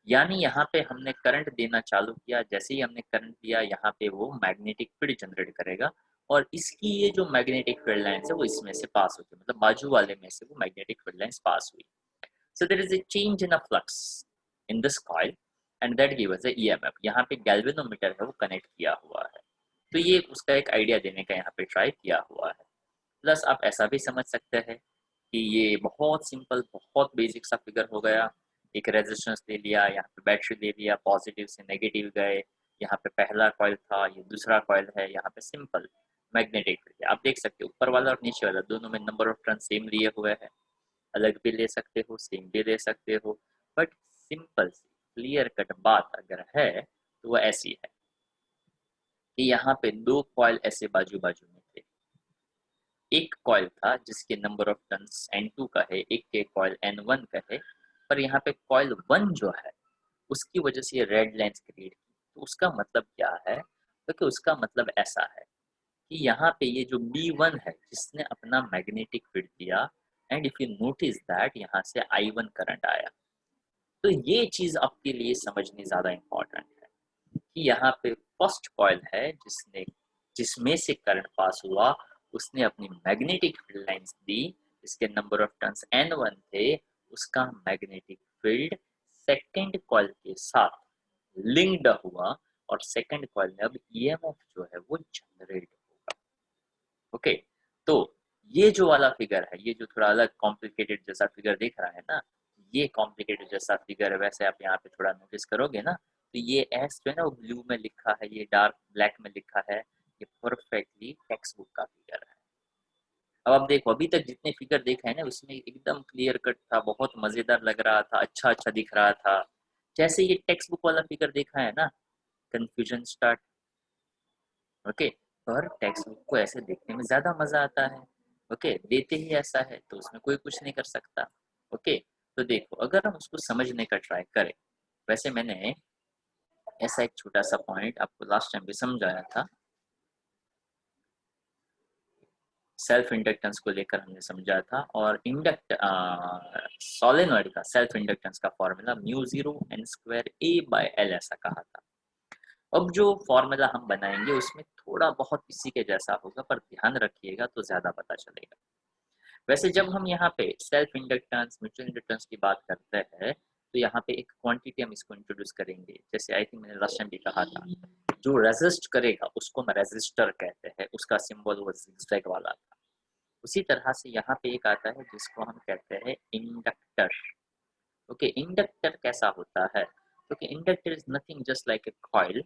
यानी यहाँ पे हमने करंट देना चालू किया, जैसे ही हमने करंट दिया यहाँ पे वो मैग्नेटिक फील्ड जनरेट करेगा, और इसकी ये जो मैग्नेटिक फील्ड लाइंस है वो इसमें से पास होती है, मतलब बाजू वाले में से वो मैग्नेटिक फील्ड लाइंस पास हुई। So there is a change in a flux in this coil and that gives us a EMF। यहाँ पे गैल्वेनोमीटर है वो कनेक्ट किया हुआ है, तो ये उसका एक आइडिया देने का यहाँ पे ट्राई किया हुआ है। प्लस आप ऐसा भी समझ सकते हैं कि ये बहुत सिंपल, बहुत बेसिक सा फिगर हो गया। एक रेजिस्टेंस ले लिया, यहाँ पे बैटरी ले लिया, पॉजिटिव से नेगेटिव गए, यहाँ पे पहला कॉइल था, ये दूसरा कॉइल है, यहाँ पे सिंपल मैग्नेटिक फील्ड। आप देख सकते हो ऊपर वाला और नीचे वाला दोनों में नंबर ऑफ टर्न सेम लिए हुए हैं, अलग भी ले सकते हो, सेम भी ले सकते हो, बट सिंपल सी क्लियर कट बात अगर है तो वो ऐसी है कि यहाँ पे दो कॉइल ऐसे बाजू बाजू में थे। एक कॉइल था जिसके नंबर ऑफ टर्न्स N2 का है, एक के कॉइल N1 का है, पर यहाँ पे कॉइल 1 जो है उसकी वजह से ये रेड लाइंस क्रिएट की। तो उसका मतलब क्या है, क्योंकि उसका मतलब ऐसा है कि यहाँ पे ये जो B1 है जिसने अपना मैग्नेटिक फील्ड दिया, and if you notice that यहाँ से I1 करंट आया। तो ये चीज आपके लिए समझनी ज्यादा इंपॉर्टेंट है कि यहाँ पे फर्स्ट कॉइल है जिसमें से करंट पास हुआ, उसने अपनी मैग्नेटिक फील्ड लाइंस दी, इसके नंबर ऑफ टर्न्स N1 थे, उसका मैग्नेटिक फील्ड सेकेंड कॉइल के साथ लिंक्ड हुआ, और सेकेंड कॉइल में अब EMF जो है वो जनरेट होगा। ओके, तो ये जो वाला फिगर है, ये जो थोड़ा अलग कॉम्प्लिकेटेड जैसा फिगर दिख रहा है ना, ये कॉम्प्लिकेटेड जैसा फिगर है, वैसे आप यहाँ पे थोड़ा नोटिस करोगे ना तो ये एस जो है ना वो ब्लू में लिखा है, ये डार्क ब्लैक में लिखा है, ये परफेक्टली टेक्स्ट बुक का फिगर है। अब आप देखो अभी तक जितने फिगर देखा है ना उसमें एकदम क्लियर कट था, बहुत मजेदार लग रहा था, अच्छा अच्छा दिख रहा था। जैसे ये टेक्स्ट बुक वाला फिगर देखा है ना, कंफ्यूजन स्टार्ट। ओके, पर टेक्स्ट बुक को ऐसे देखने में ज्यादा मजा आता है। ओके, देते ही ऐसा है तो उसमें कोई कुछ नहीं कर सकता। ओके, तो देखो अगर हम उसको समझने का ट्राई करें, वैसे मैंने ऐसा एक छोटा सा पॉइंट आपको लास्ट टाइम भी समझाया था, सेल्फ इंडक्टेंस को लेकर हमने समझा था, और सोलेनॉइड का सेल्फ इंडक्टेंस का formula mu zero N square A by L ऐसा कहा था। अब जो फॉर्मूला हम बनाएंगे उसमें थोड़ा बहुत इसी के जैसा होगा, पर ध्यान रखिएगा तो ज्यादा पता चलेगा। वैसे जब हम यहाँ पे सेल्फ इंडक्टेंस म्यूचुअल इंडक्टेंस की बात करते हैं तो यहाँ पे एक क्वांटिटी हम इसको इंट्रोड्यूस करेंगे, जैसे आई थिंक मैंने लास्ट टाइम भी कहा था, जो रेजिस्ट करेगा उसको हम रेजिस्टर कहते हैं, उसका सिंबल वो जिगजैग वाला था। उसी तरह से यहाँ पे एक आता है जिसको हम कहते हैं इंडक्टर। ओके, इंडक्टर कैसा होता है, क्योंकि inductor is nothing just like a coil.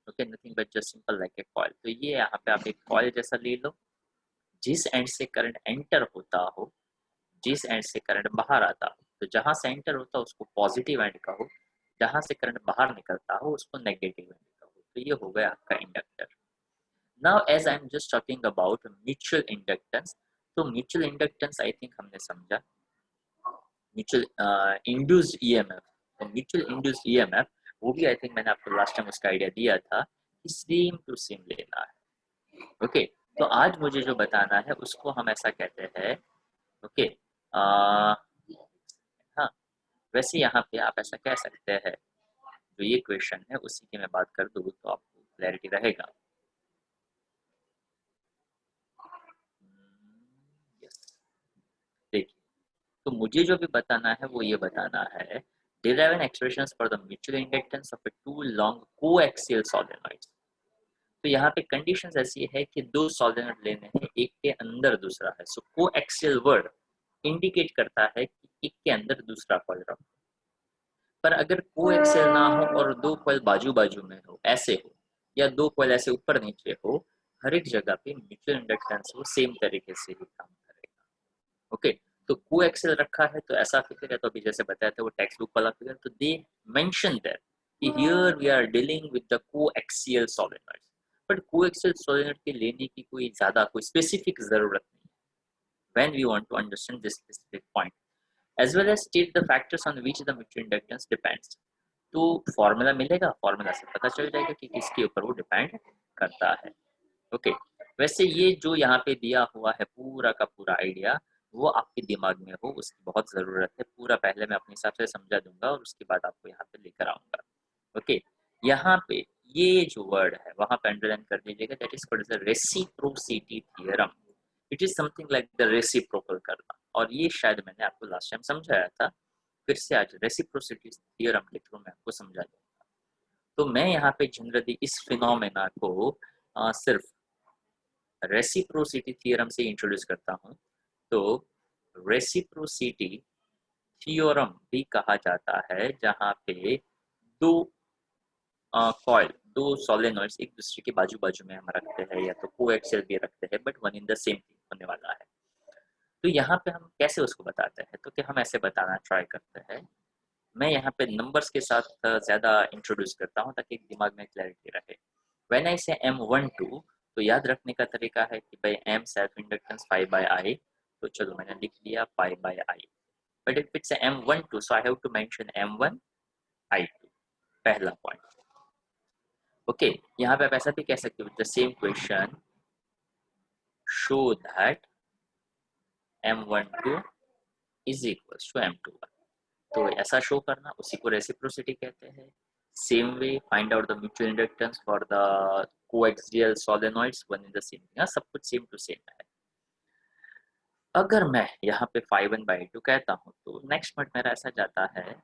Okay, nothing but just simple like a coil. तो ये यहाँ पे आप एक कॉइल जैसा ले लो, जिस एंड से करंट एंटर होता हो, जिस एंड से करंट बाहर आता हो, तो जहां से एंटर होता है उसको पॉजिटिव एंड कहो, जहां से करंट बाहर निकलता हो उसको नेगेटिव एंड कहो। तो ये हो गया आपका inductor. Now as I am just talking about mutual inductance, तो म्यूचुअल इंडक्टेंस आई थिंक हमने समझा। म्यूचुअल इंड्यूस्ड ईएमएफ, तो म्यूचुअल इंड्यूस्ड ईएमएफ वो भी आई थिंक मैंने आपको लास्ट टाइम उसका आइडिया दिया था सेम टू सेम लेना है। ओके, तो आज मुझे जो बताना है उसको हम ऐसा कहते हैं। ओके, हाँ, वैसे यहाँ पे आप ऐसा कह सकते हैं, जो ये क्वेश्चन है उसी की मैं बात कर दूँ तो आपको क्लैरिटी रहेगा। यस, देखिए, तो मुझे जो भी बताना है वो ये बताना है, derive an expressions for the mutual inductance of a two long coaxial solenoids। तो यहाँ पे कंडीशंस ऐसी है कि दो सॉलिनॉइड लेने हैं, एक के अंदर दूसरा है। सो कोएक्सियल वर्ड इंडिकेट करता है कि एक के अंदर दूसरा कॉइल रखो। पर अगर कोएक्सियल ना हो और दो कॉइल बाजू बाजू में हो, ऐसे हो, या दो कॉइल ऐसे ऊपर नीचे हो, हर एक जगह पे म्यूचुअल इंडक्टेंस वो सेम तरीके से ही काम करेगा। ओके, तो कोएक्सियल रखा है तो ऐसा फिगर है, तो अभी जैसे बताया था वो टेक्स्ट बुक वाला फिगर, तो दे मेंशन दैट कि here we are dealing with the coaxial solenoids. But coaxial solenoid के लेने की कोई ज्यादा कोई स्पेसिफिक जरूरत नहीं है when we want to understand this specific point, as well as state the factors on which the mutual inductance depends। तो फॉर्मूला मिलेगा, फॉर्मूला से पता चल जाएगा कि किसके ऊपर वो डिपेंड करता है। ओके, वैसे ये जो यहाँ पे दिया हुआ है पूरा का पूरा आइडिया, वो आपके दिमाग में हो उसकी बहुत ज़रूरत है। पूरा पहले मैं अपने हिसाब से समझा दूंगा और उसके बाद आपको यहाँ पे लेकर आऊंगा। ओके, यहाँ पे ये जो वर्ड है वहाँ पे अंडरलाइन कर दीजिएगा, that is called the reciprocity theorem. It is something like the reciprocal करना, और ये शायद मैंने आपको लास्ट टाइम समझाया था, फिर से आज रेसिप्रोसिटी थ्योरम के थ्रू मैं आपको समझा दूंगा। तो मैं यहाँ पे जनरली इस फिनोमेना को सिर्फ रेसिप्रोसिटी थ्योरम से इंट्रोड्यूस करता हूँ। तो रेसिप्रोसिटी थ्योरम भी कहा जाता है, जहाँ पे दो कॉइल, दो सोलेनॉइड्स एक दूसरे के बाजू बाजू में हम रखते हैं, या तो कोएक्सियल भी रखते हैं, but one in the same thing होने वाला है। तो यहाँ पे हम कैसे उसको बताते हैं, तो कि हम ऐसे बताना ट्राई करते हैं। मैं यहाँ पे नंबर्स के साथ ज़्यादा इंट्रोड्यूस करता हूँ ताकि दिमाग में क्लैरिटी रहे। व्हेन आई से M12, तो याद रखने का तरीका है कि भाई M self inductance phi by I, तो चलो मैंने लिख लिया phi by I. But if it's M12, so I have to mention M1 I2, पहला पॉइंट। ओके, यहाँ पे आप ऐसा भी कह सकते हो, the same question show that M12 is equal to M21। तो ऐसा शो करना, उसी को रेसिप्रोसिटी कहते हैं। Same way find out the mutual inductance for the coaxial solenoids, one in the same, यहाँ सब कुछ सेम टू सेम है। अगर मैं यहाँ पे phi1/2 कहता हूँ, तो नेक्स्ट पॉइंट मेरा ऐसा जाता है,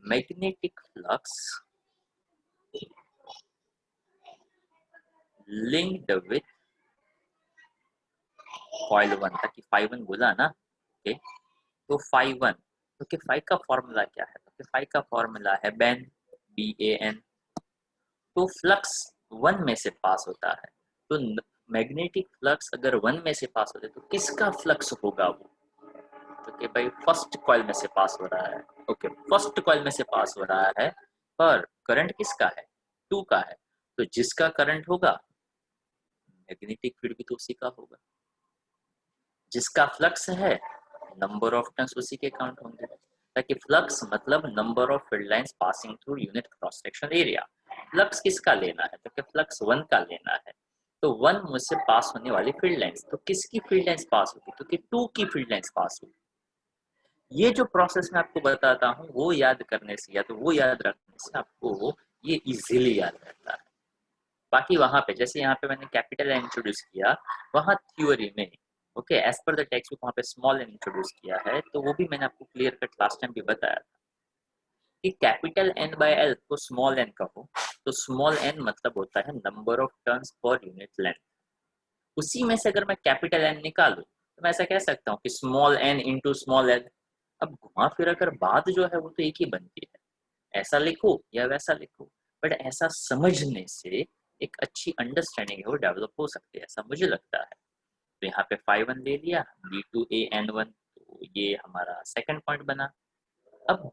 magnetic flux linked with coil 1, ताकि phi1 बोला ना। ओके, तो phi1, ओके, फाई का फॉर्मूला क्या है, तो फाई का फॉर्मूला है बैन, BAN। तो फ्लक्स वन में से पास होता है, तो मैग्नेटिक फ्लक्स अगर वन में से पास होता है तो किसका फ्लक्स होगा वो, तो कि भाई फर्स्ट कॉइल में से पास हो रहा है। ओके, फर्स्ट कॉइल में से पास हो रहा है, पर करंट किसका है, 2 का है, तो जिसका करंट होगा मैग्नेटिक फील्ड भी तो उसी का होगा। जिसका फ्लक्स है, नंबर ऑफ टर्न्स उसी के काउंट होंगे, ताकि फ्लक्स मतलब number of field lines passing through unit cross section area. Flux किसका लेना है, तो कि फ्लक्स 1 का लेना है, तो 1 मुझसे पास होने वाली फील्ड लाइंस, तो किसकी फील्ड लाइंस पास होगी, तो कि 2 की फील्ड लाइंस पास होगी। ये जो प्रोसेस मैं आपको बताता हूँ वो याद करने से, या तो वो याद रखने से आपको ये इजीली याद रहता है। बाकी वहां पे जैसे यहाँ पे मैंने कैपिटल एन इंट्रोड्यूस किया, वहां थ्योरी में okay as per the textbook वहां पे स्मॉल एन इंट्रोड्यूस किया है, तो वो भी मैंने आपको क्लियर कट लास्ट टाइम भी बताया था कि कैपिटल एन बाय एल को स्मॉल एन कहो, तो स्मॉल एन मतलब होता है number of turns per unit length. उसी में से अगर मैं कैपिटल एन निकालू तो मैं ऐसा कह सकता हूँ कि small N into small N. अब घुमा फिरा कर बात जो है वो तो एक ही बनती है, ऐसा लिखो या वैसा लिखो, बट ऐसा समझने से एक अच्छी अंडरस्टैंडिंग है वो डेवलप हो सकती है, ऐसा मुझे लगता है। तो यहाँ पे phi1 ले लिया, B2AN1, तो ये हमारा सेकंड पॉइंट बना। अब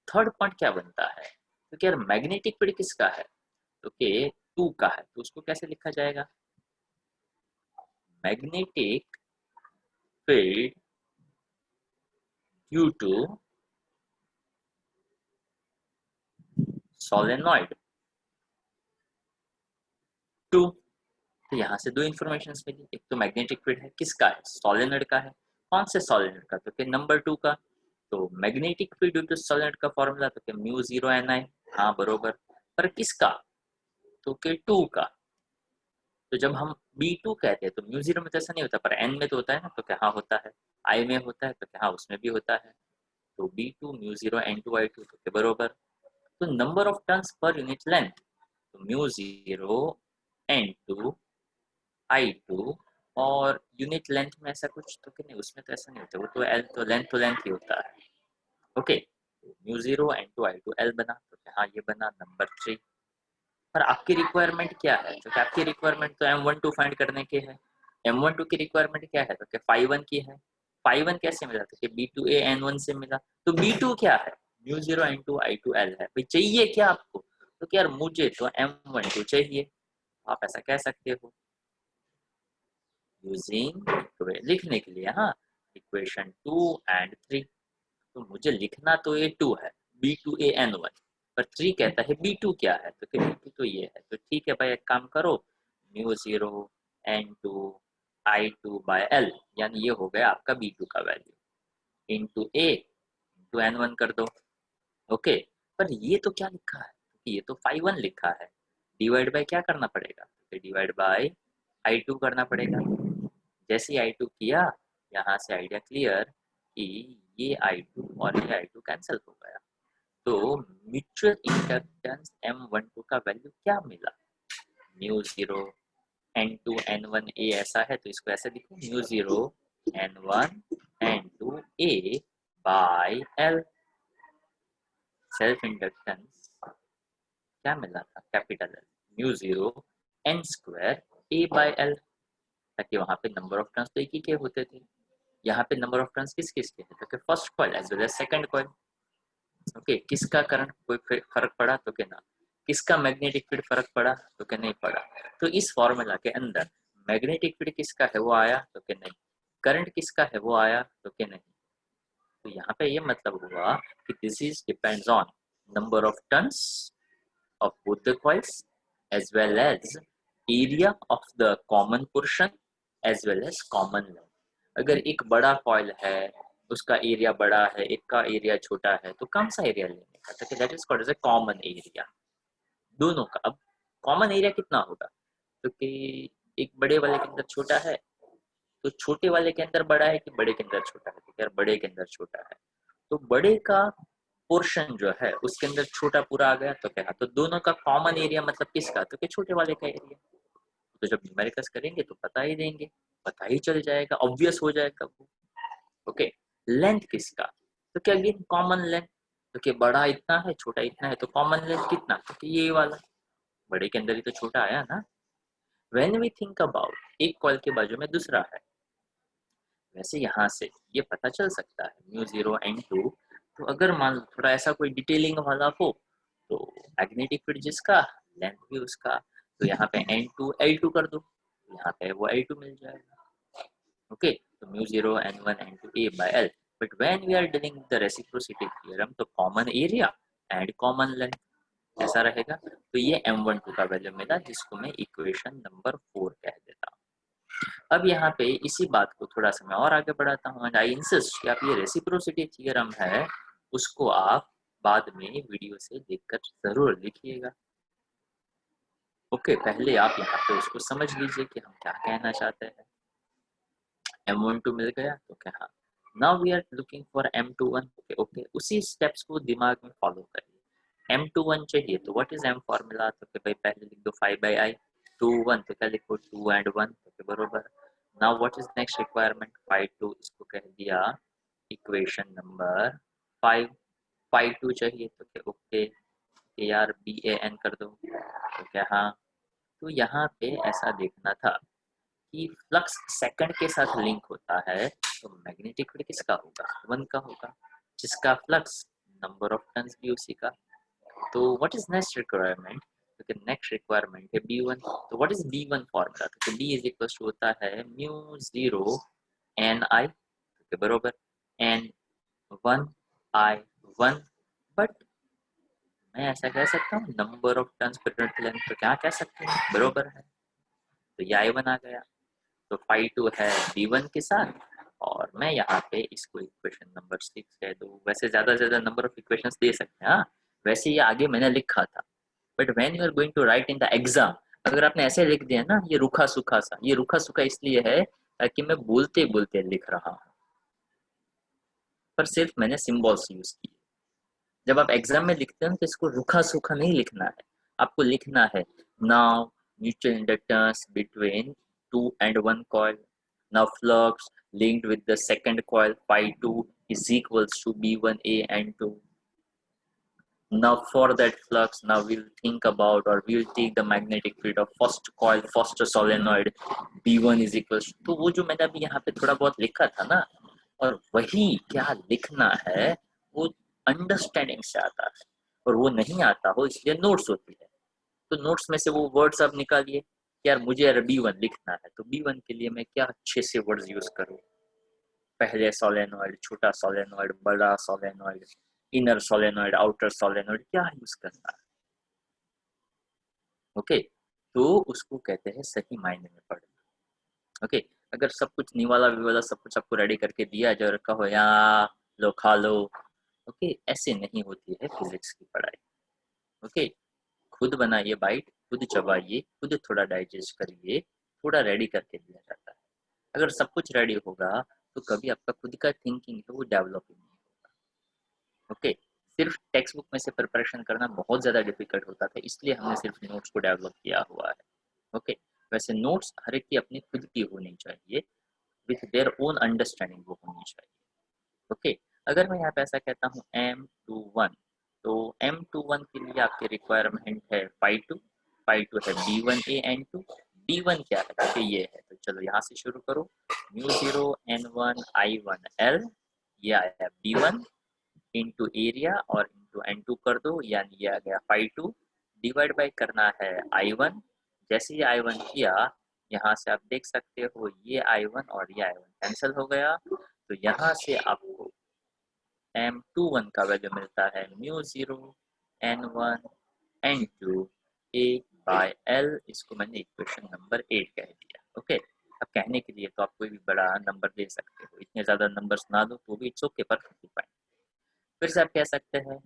थर्ड पॉइंट क्या बनता है, तो क्या मैग्नेटिक फील्ड किसका है, तो के 2 का है, तो उसको कैसे लिखा जाएगा, magnetic field due to solenoid 2। तो यहाँ से दो इन्फॉर्मेशन मिली, एक तो मैग्नेटिक फील्ड है, किसका है, सोलेनोइड का है। कौन से सोलेनोइड का, तो क्या नंबर 2 का। तो magnetic field due to solenoid का फॉर्मूला तो क्या म्यू 0 ni, हाँ बरोबर। पर किसका, तो क्या 2 का। तो जब हम B2 कहते हैं तो म्यू 0 में तो ऐसा नहीं होता, पर n में तो होता है ना, तो क्या हाँ होता है। I में होता है तो क्या हाँ उसमें भी होता है। तो B2 म्यू 0 n2 I2 तो क्या बरोबर। तो number of turns per unit length, तो म्यू 0 n2 I2, और यूनिट लेंथ में ऐसा कुछ तो कि नहीं, उसमें तो ऐसा नहीं होता, वो तो L तो लेंथ ही होता है। Okay, mu 0 n2 I2 L बना, तो क्या हाँ ये बना नंबर 3। पर आपकी रिक्वायरमेंट क्या है, तो क्या आपकी रिक्वायरमेंट तो M12 फाइंड करने की है। M12 की रिक्वायरमेंट क्या है, तो क्या phi1 की है। phi1 कैसे मिला, तो क्या B2A N1 से मिला। तो B2 क्या है, म्यू 0 n2 I2 L है। भाई चाहिए क्या आपको, तो क्या यार मुझे तो M12 चाहिए, आप ऐसा कह सकते हो यूजिंग लिखने के लिए, हाँ इक्वेशन 2 एंड 3। तो मुझे लिखना तो ये 2 है, B2A N1, पर 3 कहता है B2 क्या है, तो फिर B2 तो ये है। तो ठीक है भाई, एक काम करो, mu 0 n2 I2 bye L, यानी ये हो गया आपका B2 का value, into A into N1 कर दो। ओके, पर ये तो क्या लिखा है, ये तो phi1 लिखा है, डिवाइड बाय क्या करना पड़ेगा, तो डिवाइड बाय I2 करना पड़ेगा। जैसे ही I2 किया, यहाँ से आइडिया क्लियर कि ये I2 और ये I2 कैंसिल हो गया। तो म्यूचुअल इंडक्टेंस M12 का वैल्यू क्या मिला, म्यू 0 n2 n1 A ऐसा है, तो इसको ऐसे लिखो mu 0 n1 n2 A by L। Self inductance क्या मिला था, capital L, mu 0 n square A by L, ताकि वहां पे नंबर ऑफ टर्न्स तो एक ही के होते थे, यहाँ पे नंबर ऑफ टर्न्स किस किस के हैं, तो first coil as well as second coil. Okay, किसका करंट कोई फर्क पड़ा, तो क्या ना, किसका मैग्नेटिक फील्ड फर्क पड़ा, तो क्या नहीं पड़ा। तो इस फॉर्मूला के अंदर मैग्नेटिक फील्ड किसका है वो आया, तो क्या नहीं, करंट किसका है वो आया, तो क्या नहीं। तो यहाँ पे ये मतलब हुआ कि this is depends on number of turns of both the coils as well as area of the common portion as well as common length। अगर एक बड़ा कॉइल है, उसका एरिया बड़ा है, एक का एरिया छोटा है, तो कौन सा एरिया लेने का, तो that is called as a common area दोनों का। अब कॉमन एरिया कितना होगा, तो कि एक बड़े वाले के अंदर छोटा है, तो छोटे वाले के अंदर बड़ा है कि बड़े के अंदर छोटा है, तो यार बड़े के अंदर छोटा है, तो बड़े का पोर्शन जो है उसके अंदर छोटा पूरा आ गया, तो क्या, तो दोनों का कॉमन एरिया मतलब किसका, तो क्या छोटे वाले का एरिया। तो जब न्यूमेरिकल्स करेंगे तो पता ही देंगे, पता ही चल जाएगा, ऑब्वियस हो जाएगा वो। ओके, लेंथ किसका, तो क्या अगेन कॉमन लेंथ, तो क्या बड़ा इतना है छोटा इतना है, तो कॉमन लेंथ कितना, तो क्या ये वाला, बड़े के अंदर ही तो छोटा आया ना। व्हेन वी थिंक अबाउट एक कॉइल के बाजू में दूसरा है, वैसे यहाँ से ये पता चल सकता है म्यू 0 n2। तो अगर मान लो थोड़ा ऐसा कोई डिटेलिंग वाला हो, तो मैग्नेटिक फील्ड जिसका, लेंथ भी उसका, तो यहाँ पे n2 L2 कर दो, यहाँ पे वो L2 मिल जाएगा। ओके, तो mu 0 n1 n2 A by L, but when we are dealing with the reciprocity theorem, तो common area and common length ऐसा रहेगा। तो ये M12 का वैल्यू मिला, जिसको मैं इक्वेशन नंबर 4 कह देता हूँ। अब यहाँ पे इसी बात को थोड़ा सा मैं और आगे बढ़ाता हूँ, एंड आई इंसिस्ट कि आप ये रेसिप्रोसिटी थ्योरम है उसको आप बाद में वीडियो से देखकर जरूर लिखिएगा। ओके, पहले आप यहाँ पे उसको समझ लीजिए कि हम क्या कहना चाहते हैं। M12 मिल गया, तो क्या, हाँ now we are looking for M21। Okay okay, उसी स्टेप्स को दिमाग में फॉलो करिए। M21 चाहिए तो व्हाट इज M फॉर्मूला, तो कि भाई पहले लिख दो 5/I, 2 1 तो क्या लिखो 2 and 1, तो बरोबर। Now what is next requirement, 5 2, इसको कह दिया इक्वेशन नंबर 5। 5 2 चाहिए, तो क्या ओके यार BAN कर दो, तो क्या हाँ। तो यहाँ पे ऐसा देखना था कि फ्लक्स सेकंड के साथ लिंक होता है, तो मैग्नेटिक फील्ड किसका होगा, 1 का होगा, जिसका फ्लक्स नंबर ऑफ टर्न्स भी उसी का। तो व्हाट इज नेक्स्ट रिक्वायरमेंट, तो नेक्स्ट रिक्वायरमेंट है B1। तो व्हाट इज B1 फॉर्मूला, तो B इज इक्वल टू होता है म्यू 0 NI, तो बरोबर N1 I1, बट मैं ऐसा कह सकता हूँ number of turns per unit length, तो क्या कह सकते हैं, बरोबर है। तो ये I1 आ गया। तो फाई 2 है B1 के साथ, और मैं यहाँ पे इसको इक्वेशन नंबर 6 कह दूँ। वैसे ज़्यादा से ज़्यादा नंबर ऑफ इक्वेशंस दे सकते हैं, हाँ वैसे ये आगे मैंने लिखा था, but when you are going to write in the exam, अगर आपने ऐसे लिख दिया ना, ये रूखा सूखा सा, ये रूखा सूखा इसलिए है कि मैं बोलते बोलते लिख रहा हूँ, पर सिर्फ मैंने सिंबल्स यूज किए। जब आप एग्जाम में लिखते हैं तो इसको रूखा सूखा नहीं लिखना है, आपको लिखना है now mutual inductance between 2 and 1 coil, now flux linked with the second coil phi 2 is equals to B1A and 2. Now for that flux, now we'll think about, or we'll take the magnetic field of first coil, first solenoid, B1 is equals to, तो वो जो मैंने अभी यहाँ पे थोड़ा बहुत लिखा था ना, और वही क्या लिखना है वो अंडरस्टैंडिंग से आता है, और वो नहीं आता हो इसलिए नोट्स होती है। तो नोट्स में से वो वर्ड्स आप निकालिए, यार मुझे यार B1 लिखना है, तो B1 के लिए मैं क्या अच्छे से वर्ड्स यूज करूँ, पहले सोलेनॉइड, छोटा सोलेनॉइड, बड़ा solenoid, inner solenoid, outer solenoid, क्या यूज करना है। ओके, तो उसको कहते हैं सही मायने में पढ़ना। ओके, अगर सब कुछ निवाला विवाला सब कुछ आपको रेडी करके दिया जाए और कहो यहाँ लो खा लो, ओके ऐसे नहीं होती है फिजिक्स की पढ़ाई। ओके, खुद बनाइए बाइट, खुद चबाइए, खुद थोड़ा डाइजेस्ट करिए, थोड़ा रेडी करके दिया जाता है। अगर सब कुछ रेडी होगा तो कभी आपका खुद का थिंकिंग है वो डेवलप ही नहीं होगा। ओके, सिर्फ टेक्स्ट बुक में से प्रिपरेशन करना बहुत ज़्यादा डिफिकल्ट होता था, इसलिए हमने सिर्फ नोट्स को डेवलप किया हुआ है। ओके, वैसे नोट्स हर एक की अपनी खुद की होनी चाहिए, विथ देयर ओन अंडरस्टैंडिंग वो होनी चाहिए। ओके, अगर मैं यहाँ पे ऐसा कहता हूँ M21, तो M21 के लिए आपकी रिक्वायरमेंट है फाई 2, फाई 2 है B1A N2, B1 क्या है क्योंकि ये है, तो चलो यहाँ से शुरू करो, म्यू 0 N1 I1 L, ये आया B1 इंटू एरिया और इंटू N2 कर दो, यानी ये आ गया फाई 2, डिवाइड बाई करना है I1। जैसे ही I1 किया, यहाँ से आप देख सकते हो ये I1 और ये I1 कैंसिल हो गया, तो यहाँ से आपको M21 का वैल्यू मिलता है mu 0 N1 N2 A by L। इसको मैंने इक्वेशन नंबर 8 कह दिया। ओके, अब कहने के लिए तो आप कोई भी बड़ा नंबर दे सकते हो, इतने ज़्यादा नंबर्स ना दो तो भी इट्स ओके, परफेक्टली फाइन। फिर से आप कह सकते हैं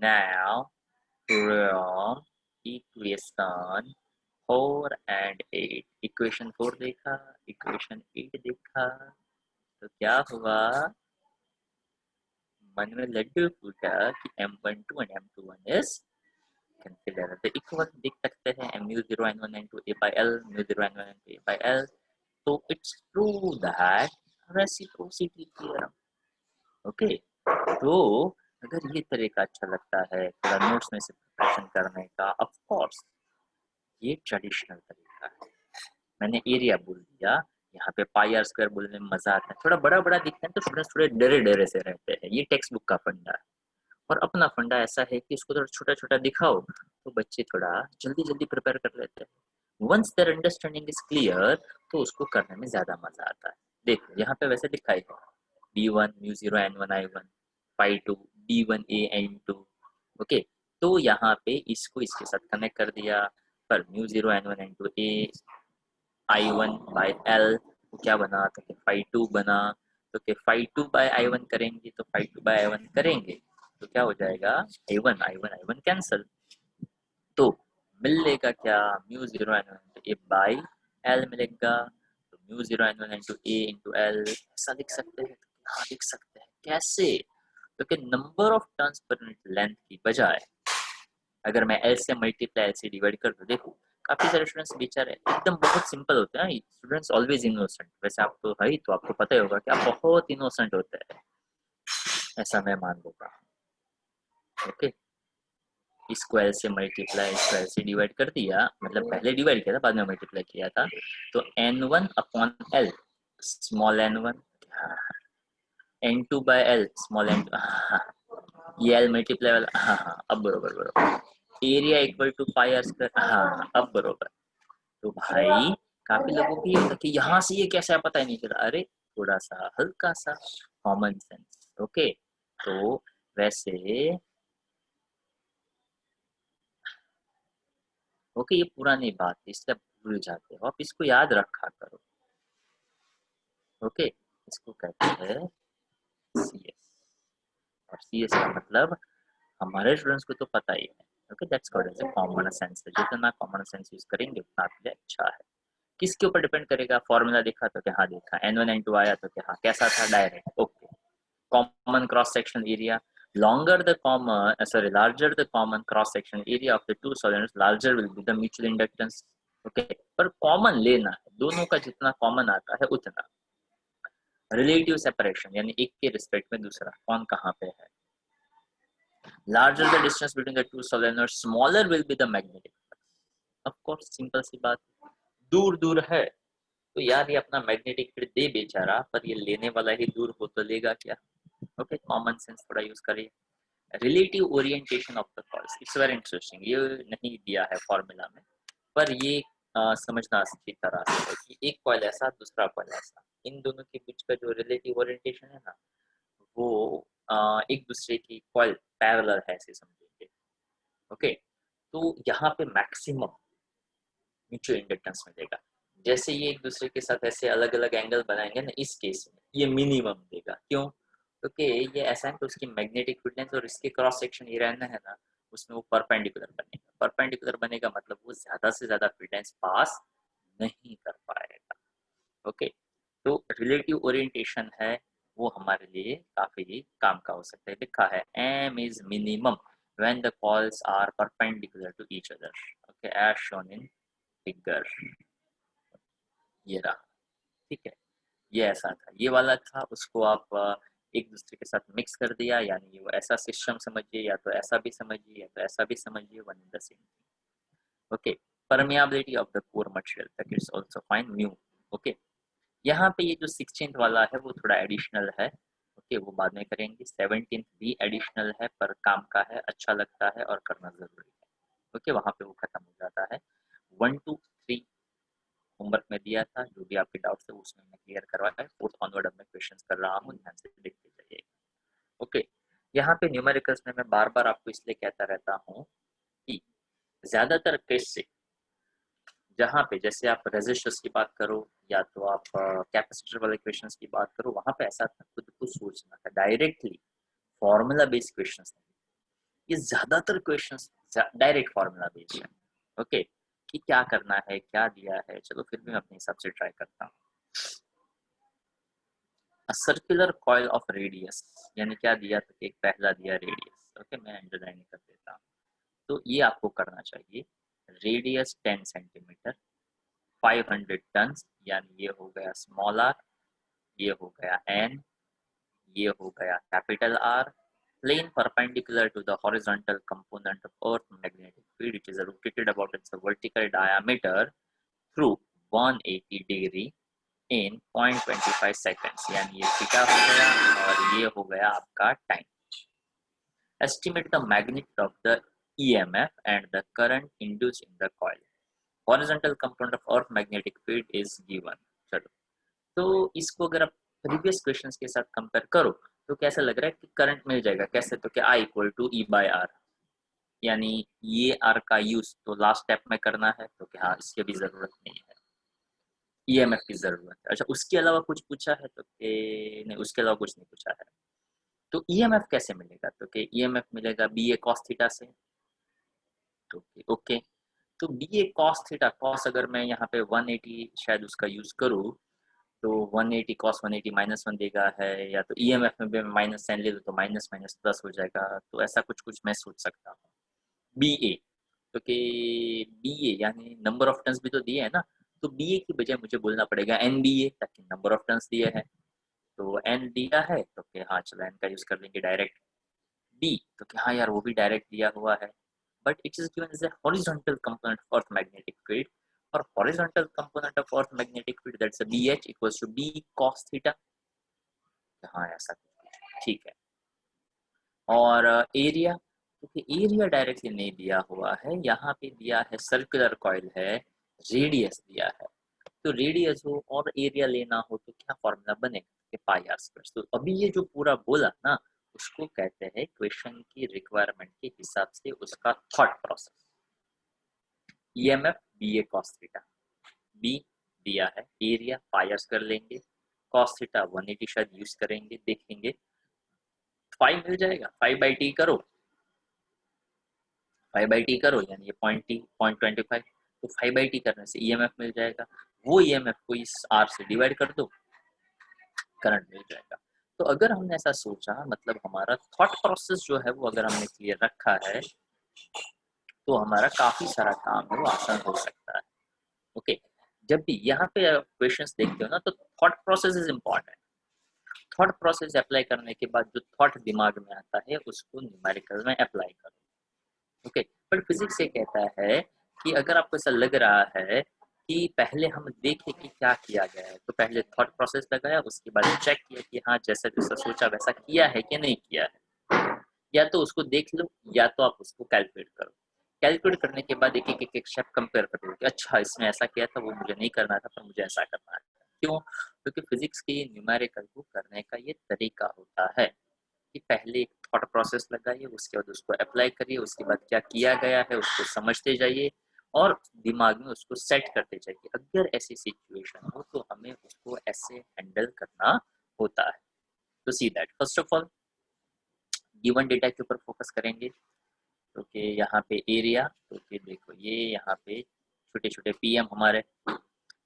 now from equation 4 and 8, equation 4 देखा, इक्वेशन 8 देखा, तो क्या हुआ, मन में लड्डू फूटा कि M12 and M21 is considered the equal। देख सकते हैं mu0 N1 N2 A by L, mu0 N1 N2 A by L, तो it's true that reciprocity theorem। Okay, तो अगर ये तरीका अच्छा लगता है थोड़ा नोट्स में से प्रिपरेशन करने का, ऑफ कोर्स ये ट्रेडिशनल तरीका है। मैंने एरिया बोल दिया, यहाँ पे पाई आर स्क्वायर बोलने में मजा आता है, थोड़ा बड़ा बड़ा दिखता है तो स्टूडेंट्स थोड़े डरे डरे से रहते हैं, ये टेक्स्ट बुक का फंडा है। और अपना फंडा ऐसा है कि इसको थोड़ा छोटा छोटा दिखाओ तो बच्चे थोड़ा जल्दी जल्दी प्रिपेयर कर लेते हैं। Once their understanding is clear तो उसको करने में ज्यादा मजा आता है। देखो यहाँ पे वैसे लिखा है B1 mu 0 N1 I1 phi 2 B1A N2। Okay, तो यहाँ पे इसको इसके साथ कनेक्ट कर दिया, पर mu 0 N1 N2 A I1 bye L क्या बना, तो कि फाई 2 बना, तो कि फाई 2 बाय I1 करेंगे, तो फाई 2 बाय I1 करेंगे तो क्या हो जाएगा, I1 I1 I1 कैंसल, तो मिलेगा क्या, mu 0 N1 A by L मिलेगा, तो mu 0 N1 N2 A into L। ऐसा लिख सकते हैं, हाँ लिख सकते हैं, कैसे, क्योंकि number of turns per unit length की बजाय अगर मैं L से मल्टीप्लाई L से डिवाइड कर दूं, देखो काफी सारे स्टूडेंट्स बेचारे एकदम बहुत सिंपल होते हैं, स्टूडेंट्स ऑलवेज इनोसेंट, वैसे आप तो है ही, तो आपको पता ही होगा कि आप बहुत इनोसेंट होते हैं, ऐसा मैं मान लेता हूँ। ओके, इसको L से मल्टीप्लाई, इसको L से डिवाइड कर दिया, मतलब पहले डिवाइड किया था बाद में मल्टीप्लाई किया था, तो N1 upon L small N1, N2 by L small N2, ये L मल्टीप्लाई वाला, हाँ हाँ अब बरोबर बरोबर, area equal to pi R square, हाँ अब बरोबर। तो भाई काफी लोगों को ये होता कि यहाँ से ये कैसे पता ही नहीं चला, अरे थोड़ा सा हल्का सा कॉमन सेंस। ओके, तो वैसे ओके ये पुरानी बात है, इसलिए भूल जाते हो, आप इसको याद रखा करो। ओके, इसको कहते हैं CS, और CS का मतलब हमारे स्टूडेंट्स को तो पता ही है। Okay, that's called as a common sense. जितना कॉमन सेंस यूज करेंगे उतना आपके लिए अच्छा है। किसके ऊपर डिपेंड करेगा? फॉर्मूला देखा तो क्या? हाँ देखा। N1 N2 आया तो क्या? हाँ कैसा था? Direct. Okay, common cross sectional area, larger the common cross sectional area of the two solenoids, larger will be the mutual inductance. Okay, पर कॉमन लेना है, दोनों का जितना कॉमन आता है उतना। रिलेटिव सेपरेशन यानी एक के रिस्पेक्ट में दूसरा कौन कहाँ पे है। Larger the distance between the two solenoids, smaller will be the magnetic flux. Of course, simple सी बात, दूर दूर है तो यार ये अपना मैग्नेटिक फील्ड दे बेचारा, पर ये लेने वाला ही दूर हो तो लेगा क्या। ओके, कॉमन सेंस थोड़ा यूज करिए। Relative orientation of the coils, it's very interesting. ये नहीं दिया है फॉर्मूला में, पर ये समझना अच्छी तरह से है कि एक कॉइल ऐसा, दूसरा कॉइल ऐसा, इन दोनों के बीच का जो रिलेटिव ओरिएंटेशन है ना, वो एक दूसरे की कॉइल पैरेलल है ऐसे समझेंगे। ओके, तो यहाँ पे मैक्सिमम म्यूचुअल इंडक्टेंस मिलेगा। जैसे ये एक दूसरे के साथ ऐसे अलग अलग एंगल बनाएंगे ना, इस केस में ये मिनिमम देगा। क्यों? क्योंकि ये ऐसा है तो उसकी मैग्नेटिक फील्ड और इसके क्रॉस सेक्शन एरिया है ना, उसमें वो परपेंडिकुलर बनेगा। परपेंडिकुलर बनेगा मतलब वो ज्यादा से ज्यादा फील्ड पास नहीं कर पाएगा। ओके, तो रिलेटिव ओरिएंटेशन है वो हमारे लिए काफी काम का हो सकता है। लिखा है M is minimum when the coils are perpendicular to each other. Okay, as shown in figure। ये रहा, ठीक है। ये ऐसा था, ये वाला था, उसको आप एक दूसरे के साथ मिक्स कर दिया, यानी वो ऐसा सिस्टम समझिए, या तो ऐसा भी समझिए या तो ऐसा भी समझिए, one in the same thing. Okay, permeability of the core material, that is also fine, mu. Okay, यहाँ पे ये जो 16th वाला है वो थोड़ा एडिशनल है। ओके, वो बाद में करेंगे। 17th भी एडिशनल है, पर काम का है, अच्छा लगता है और करना जरूरी है। ओके, वहां पे वो खत्म हो जाता है। 1 2 3 होमवर्क में दिया था, जो भी आपके डाउट्स है उसमें मैं क्लियर करवाया है। 4th ऑनवर्ड अब मैं क्वेश्चंस कर रहा हूँ, ध्यान से देखते जाइए। ओके, यहाँ पे न्यूमेरिकल्स में मैं बार बार आपको इसलिए कहता रहता हूँ कि ज्यादातर केस से जहाँ पे जैसे आप रेजिस्टर्स की बात करो या तो आप कैपेसिटर वाले क्वेश्चंस की बात करो, वहां पे ऐसा था खुद को सोचना था, डायरेक्टली फॉर्मूला बेस्ड क्वेश्चंस नहीं। ये ज्यादातर क्वेश्चंस डायरेक्ट फॉर्मूला बेस्ड है। ओके, कि क्या करना है, क्या दिया है, चलो फिर भी मैं अपने हिसाब से ट्राई करता हूँ। सर्कुलर कॉइल ऑफ रेडियस, यानी क्या दिया तो एक पहला दिया रेडियस। ओके, मैं अंडरलाइन कर देता हूँ। तो ये आपको करना चाहिए, रेडियस 10 सेंटीमीटर, 500 टन, यानी ये हो गया स्मॉल आर, ये हो गया एन, ये हो गया capital R, plane perpendicular to the horizontal component of earth magnetic field, which is rotated about its vertical diameter through 180 degree in 0.25 seconds, यानी ये थीटा हो गया और ये हो गया आपका time. Estimate the magnitude of the EMF and the current induced in the coil. Horizontal component of earth magnetic field is given। चलो, तो इसको अगर आप प्रीवियस क्वेश्चंस के साथ कंपेयर करो तो कैसा लग रहा है कि करंट मिल जाएगा। कैसे? तो क्या I इक्वल टू E/R, यानी ये R का यूज तो लास्ट स्टेप में करना है, तो क्या इसकी भी जरूरत नहीं है, EMF की जरूरत है। अच्छा, उसके अलावा कुछ पूछा है तो नहीं, उसके अलावा कुछ नहीं पूछा है। तो EMF कैसे मिलेगा? तो कि EMF मिलेगा BA cos थीटा से। तो ओके, तो BA cos थीटा, cos अगर मैं यहाँ पे 180 शायद उसका यूज करूँ तो 180 cos 180 -1 देगा है, या तो EMF में भी माइनस साइन ले लो तो माइनस माइनस प्लस हो जाएगा। तो ऐसा कुछ कुछ मैं सोच सकता हूँ। BA, तो कि BA यानी नंबर ऑफ टर्न्स भी तो दिए है ना, तो BA की बजाय मुझे बोलना पड़ेगा NBA, ताकि नंबर ऑफ टर्न्स दिए है। तो N दिया है तो कि हाँ चलो N का यूज कर लेंगे डायरेक्ट। B, तो कि हाँ यार वो भी डायरेक्ट दिया हुआ है, but it is given as a horizontal component of earth magnetic field, or horizontal component of earth magnetic field, that's a BH equals to B cos theta। हाँ ऐसा, ठीक है। और एरिया, क्योंकि एरिया डायरेक्टली नहीं दिया हुआ है, यहाँ पे दिया है सर्कुलर कॉइल है, रेडियस दिया है। तो रेडियस हो और एरिया लेना हो तो क्या फॉर्मूला बनेगा? पाई आर स्क्वायर। तो अभी ये जो पूरा बोला ना, उसको कहते हैं क्वेश्चन की रिक्वायरमेंट के हिसाब से उसका thought process. EMF BA cos theta, B दिया है, एरिया पाई स्क्वायर लेंगे, कॉस थीटा 180 शायद यूज करेंगे, देखेंगे 5 मिल जाएगा, 5/t करो, 5/t करो यानी ये 0.25, तो 5/t करने से ईएमएफ मिल जाएगा, वो ईएमएफ को इस आर से डिवाइड कर दो, करंट मिल जाएगा। तो अगर हमने ऐसा सोचा, मतलब हमारा थॉट प्रोसेस जो है वो अगर हमने क्लियर रखा है, तो हमारा काफी सारा काम है वो आसान हो सकता है। ओके, जब भी यहाँ पे क्वेश्चंस देखते हो ना, तो thought process is important. Thought process apply करने के बाद जो थॉट दिमाग में आता है उसको न्यूमेरिकल में अप्लाई करो। ओके, पर फिजिक्स ये कहता है कि अगर आपको ऐसा लग रहा है कि पहले हम देखें कि क्या किया गया है, तो पहले थॉट प्रोसेस लगाया, उसके बाद चेक किया कि हाँ जैसा जैसा सोचा वैसा किया है कि नहीं किया है, या तो उसको देख लो या तो आप उसको कैलकुलेट करो। कैलकुलेट करने के बाद एक एक एक एक स्टेप कंपेयर कर लो कि अच्छा इसमें ऐसा किया था, वो मुझे नहीं करना था पर मुझे ऐसा करना है। क्यों? क्योंकि फिजिक्स के न्यूमेरिकल को करने का ये तरीका होता है कि पहले एक थॉट प्रोसेस लगाइए, उसके बाद उसको अप्लाई करिए, उसके बाद क्या किया गया है उसको समझते जाइए और दिमाग में उसको सेट करते जाइए। अगर ऐसी सिचुएशन हो तो हमें उसको ऐसे हैंडल करना होता है। तो see that first of all given data के ऊपर फोकस करेंगे। तो कि यहाँ पे एरिया, तो कि देखो ये यहाँ पे छोटे छोटे पीएम हमारे,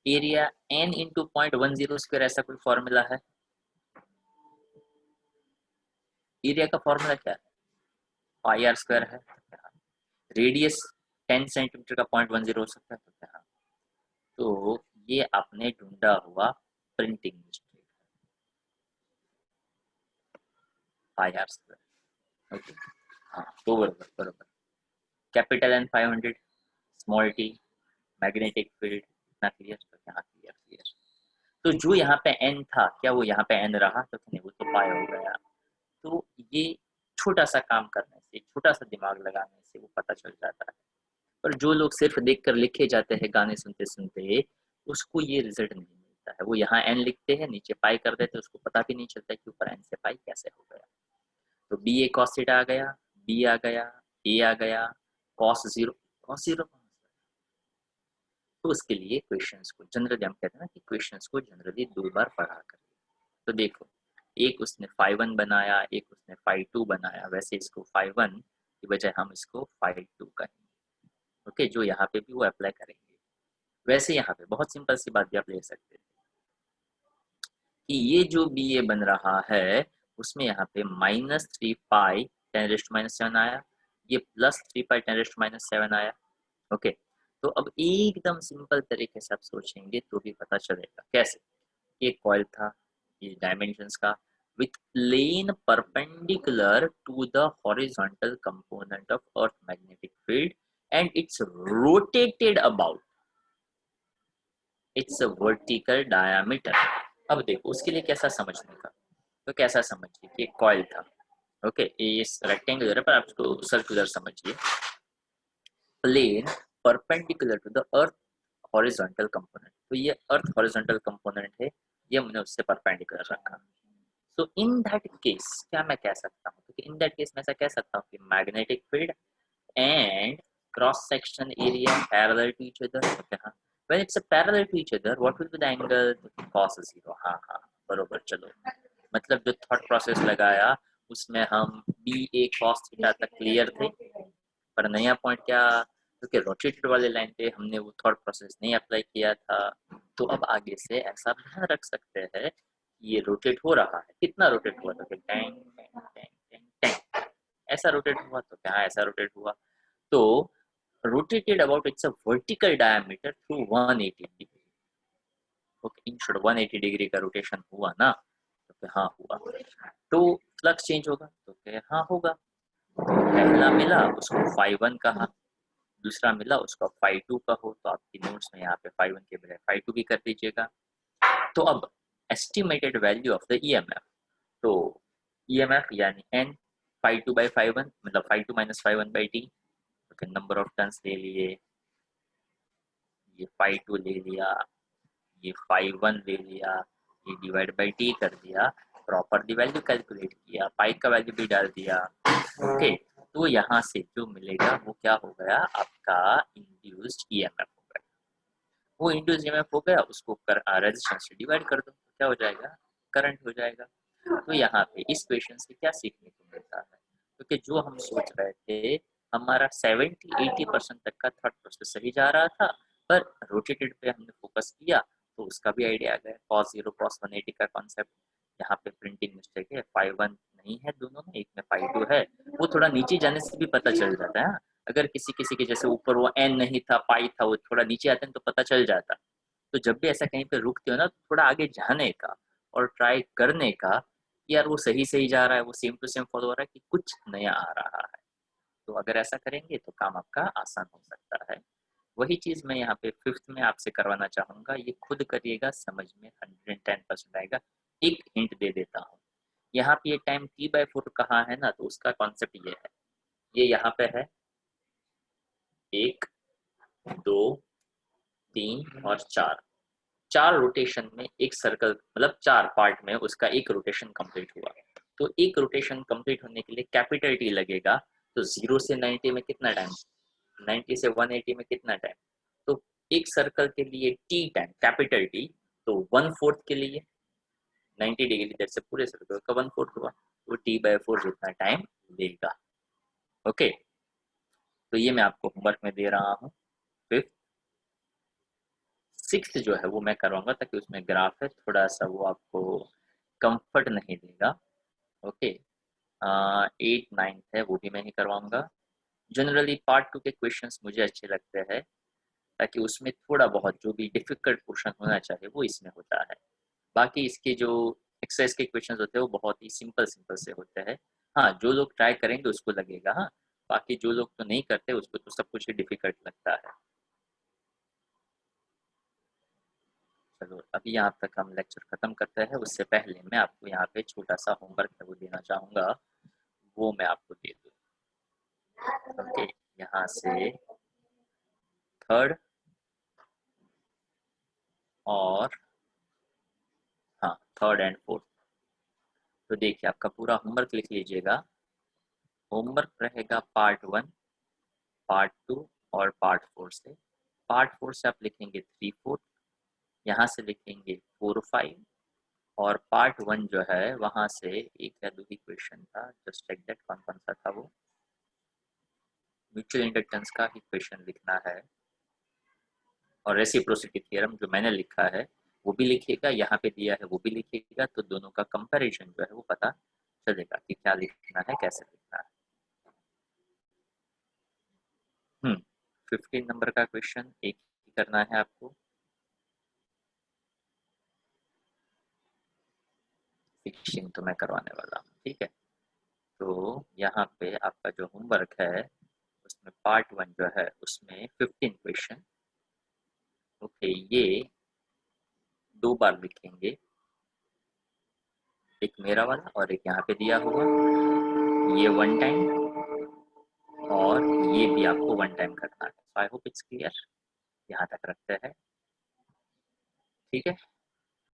एरिया n इंटू 0.10 स्क्वायर, ऐसा कोई फॉर्मूला है? एरिया का फॉर्मूला क्या है? पाई आर स्क्वायर है। रेडियस 10 सेंटीमीटर का 0.10 हो सकता है, तो क्या? तो ये आपने ढूंढा हुआ printing mistake, pi R square. Okay, हाँ तो बरोबर बरोबर। Capital N 500, small T, magnetic field, इतना क्लियर? तो यहाँ क्लियर क्लियर। तो जो यहाँ पे n था, क्या वो यहाँ पे n रहा? तो नहीं, वो तो पाई हो गया। तो ये छोटा सा काम करने से, छोटा सा दिमाग लगाने से वो पता चल जाता है। पर जो लोग सिर्फ देखकर लिखे जाते हैं गाने सुनते सुनते, उसको ये रिजल्ट नहीं मिलता है। वो यहाँ n लिखते हैं, नीचे पाई कर देते हैं, उसको पता भी नहीं चलता कि ऊपर n से पाई कैसे हो गया। तो बी ए कॉस थीटा आ गया, बी आ गया, ए आ गया, कॉस जीरो। कॉस जीरो तो उसके लिए क्वेश्चंस को जनरली हम कहते हैं ना कि क्वेश्चंस को जनरली 2 बार पढ़ा करिए। तो देखो, एक उसने फाइव 1 बनाया, एक उसने फाइव 2 बनाया, वैसे इसको फाइव 1 की बजाय हम इसको फाइव 2 कहेंगे। ओके, जो यहाँ पे भी वो अप्लाई करेंगे। वैसे यहाँ पे बहुत सिंपल सी बात भी आप ले सकते हैं कि ये जो बी ए बन रहा है उसमें यहाँ पे -3 पाई 10⁻⁷ आया, ये +3 पाई 10⁻⁷ आया। ओके, तो अब एकदम सिंपल तरीके से आप सोचेंगे तो भी पता चलेगा कैसे। ये कॉइल था, ये डायमेंशंस का, with plane perpendicular to the horizontal component of earth magnetic field and it's rotated about its vertical diameter। अब देखो उसके लिए कैसा समझने का, तो कैसा समझिए कि कॉइल था। ओके, ये रेक्टेंगुलर है पर आप इसको सर्कुलर समझिए। Plane perpendicular to the earth horizontal component, तो ये अर्थ हॉरिजॉन्टल कंपोनेंट है, ये मैंने उससे परपेंडिकुलर रखा। तो इन दैट केस क्या मैं कह सकता हूँ, क्योंकि इन दैट केस मैं ऐसा कह सकता हूँ कि magnetic field and cross section area parallel to each other. हाँ, when it's parallel to each other what will be the angle? cos 0। हाँ हाँ बरोबर। चलो, मतलब जो थॉट प्रोसेस लगाया उसमें हम बी ए cos थीटा तक क्लियर थे, पर नया पॉइंट क्या, क्योंकि रोटेटेड वाले लाइन पे हमने वो थॉट प्रोसेस नहीं अप्लाई किया था, तो अब आगे से ऐसा ध्यान रख सकते हैं ये रोटेट हो रहा है। कितना रोटेट हुआ? तो टेंग टेंग टेंग टेंग, ऐसा रोटेट हुआ। तो क्या ऐसा रोटेट हुआ? तो rotated about it's a vertical diameter through 180 degree. Okay, in short 180 degree का रोटेशन हुआ ना? तो हाँ हुआ। तो फ्लक्स चेंज होगा? तो क्या हाँ होगा। पहला मिला उसको फाइव 1 कहा, दूसरा मिला उसका फाइव 2 का हो, तो आपकी नोट्स में यहाँ पे फाइव 1 के बजाय फाइव 2 भी कर दीजिएगा। तो अब estimated value of the EMF, तो ईएमएफ यानी n फाइव 2 बाई फाइव 1, मतलब five 2 minus five 1 by T. Number of turns ले लिए, ये फाइव 2 ले लिया, ये फाइव 1 ले लिया, ये डिवाइड बाई टी कर दिया, प्रॉपर वैल्यू कैलकुलेट किया, पाई का वैल्यू भी डाल दिया। ओके, तो यहाँ से जो मिलेगा वो क्या हो गया? आपका इंड्यूस्ड ईएमएफ हो गया। वो इंड्यूस ईएमएफ हो गया, उसको रेजिस्टेंस से डिवाइड कर दो, क्या हो जाएगा, करंट हो जाएगा। तो यहाँ पे इस क्वेश्चन से क्या सीखने को मिलता है, क्योंकि जो हम सोच रहे थे हमारा 70-80% तक का थॉट प्रोसेस सही जा रहा था, पर रोटेटेड पे हमने फोकस किया तो उसका भी आइडिया आ गया। cos 0 cos 180 का कॉन्सेप्ट, यहाँ पे प्रिंटिंग मिस्टेक है, पाई 1 नहीं है दोनों में, एक में पाई 2 है, वो थोड़ा नीचे जाने से भी पता चल जाता है। अगर किसी किसी के जैसे ऊपर वो एन नहीं था, पाई था, वो थोड़ा नीचे आते हैं तो पता चल जाता। तो जब भी ऐसा कहीं पे रुकते हो ना, तो थोड़ा आगे जाने का और ट्राई करने का कि यार वो सही सही जा रहा है, वो सेम टू सेम फॉलो हो रहा है कि कुछ नया आ रहा है। तो अगर ऐसा करेंगे तो काम आपका आसान हो सकता है। वही चीज मैं यहाँ पे 5th में आपसे करवाना चाहूंगा, ये खुद करिएगा, समझ में 110% आएगा। एक हिंट दे देता हूँ, यहाँ पे ये टाइम T/4 कहाँ है ना, तो उसका कॉन्सेप्ट ये है, ये यहाँ पे है 1 2 3 और 4, 4 रोटेशन में एक सर्कल, मतलब 4 पार्ट में उसका एक रोटेशन कंप्लीट हुआ। तो एक रोटेशन कंप्लीट होने के लिए कैपिटल टी लगेगा। तो 0 से 90 में कितना टाइम, 90 से 180 में कितना टाइम, तो एक सर्कल के लिए टी टाइम कैपिटल टी, तो 1/4 के लिए 90 डिग्री इधर से पूरे सर्कल का 1/4 हुआ, वो T/4 जितना टाइम लेगा। ओके, तो ये मैं आपको होमवर्क में दे रहा हूँ। 5th 6th जो है वो मैं करवाऊंगा, ताकि उसमें ग्राफ है, थोड़ा सा वो आपको कंफर्ट नहीं देगा। ओके, 8 9 है वो भी मैं ही करवाऊंगा। जनरली पार्ट 2 के क्वेश्चंस मुझे अच्छे लगते हैं, ताकि उसमें थोड़ा बहुत जो भी डिफिकल्ट पोर्शन होना चाहिए वो इसमें होता है। बाकी इसके जो एक्सरसाइज के क्वेश्चंस होते हैं वो बहुत ही सिंपल सिंपल से होते हैं। हाँ, जो लोग ट्राई करेंगे उसको लगेगा, हाँ, बाकी जो लोग तो नहीं करते उसको तो सब कुछ ही डिफिकल्ट लगता है। चलो अभी यहाँ तक हम लेक्चर खत्म करते हैं, उससे पहले मैं आपको यहाँ पे छोटा सा होमवर्क है वो देना चाहूँगा, वो मैं आपको दे दूँ। ओके, यहाँ से 3rd और हाँ 3rd एंड 4th, तो देखिए आपका पूरा होमवर्क लिख लीजिएगा। होमवर्क रहेगा पार्ट 1, पार्ट 2 और पार्ट 4 से। पार्ट 4 से आप लिखेंगे 3 4, यहाँ से लिखेंगे 4 5, और पार्ट 1 जो है वहाँ से एक या दो ही क्वेश्चन था, जस्ट चेक दैट कौन कौन सा था वो, म्यूचुअल इंडक्टेंस का ही क्वेश्चन लिखना है, और रेसिप्रोसिटी थ्योरम जो मैंने लिखा है वो भी लिखिएगा, यहाँ पे दिया है वो भी लिखिएगा, तो दोनों का कंपैरिजन जो है वो पता चलेगा कि क्या लिखना है, कैसे लिखना है। 15 नंबर का क्वेश्चन एक ही करना है आपको, 16 तो मैं करवाने वाला हूँ, ठीक है। तो यहाँ पे आपका जो होमवर्क है उसमें पार्ट 1 जो है उसमें 15 क्वेश्चन, ओके, ये 2 बार लिखेंगे, एक मेरा वाला और एक यहाँ पे दिया हुआ, ये 1 टाइम और ये भी आपको 1 टाइम करना है। आई होप इट्स क्लियर, यहाँ तक रखते हैं, ठीक है।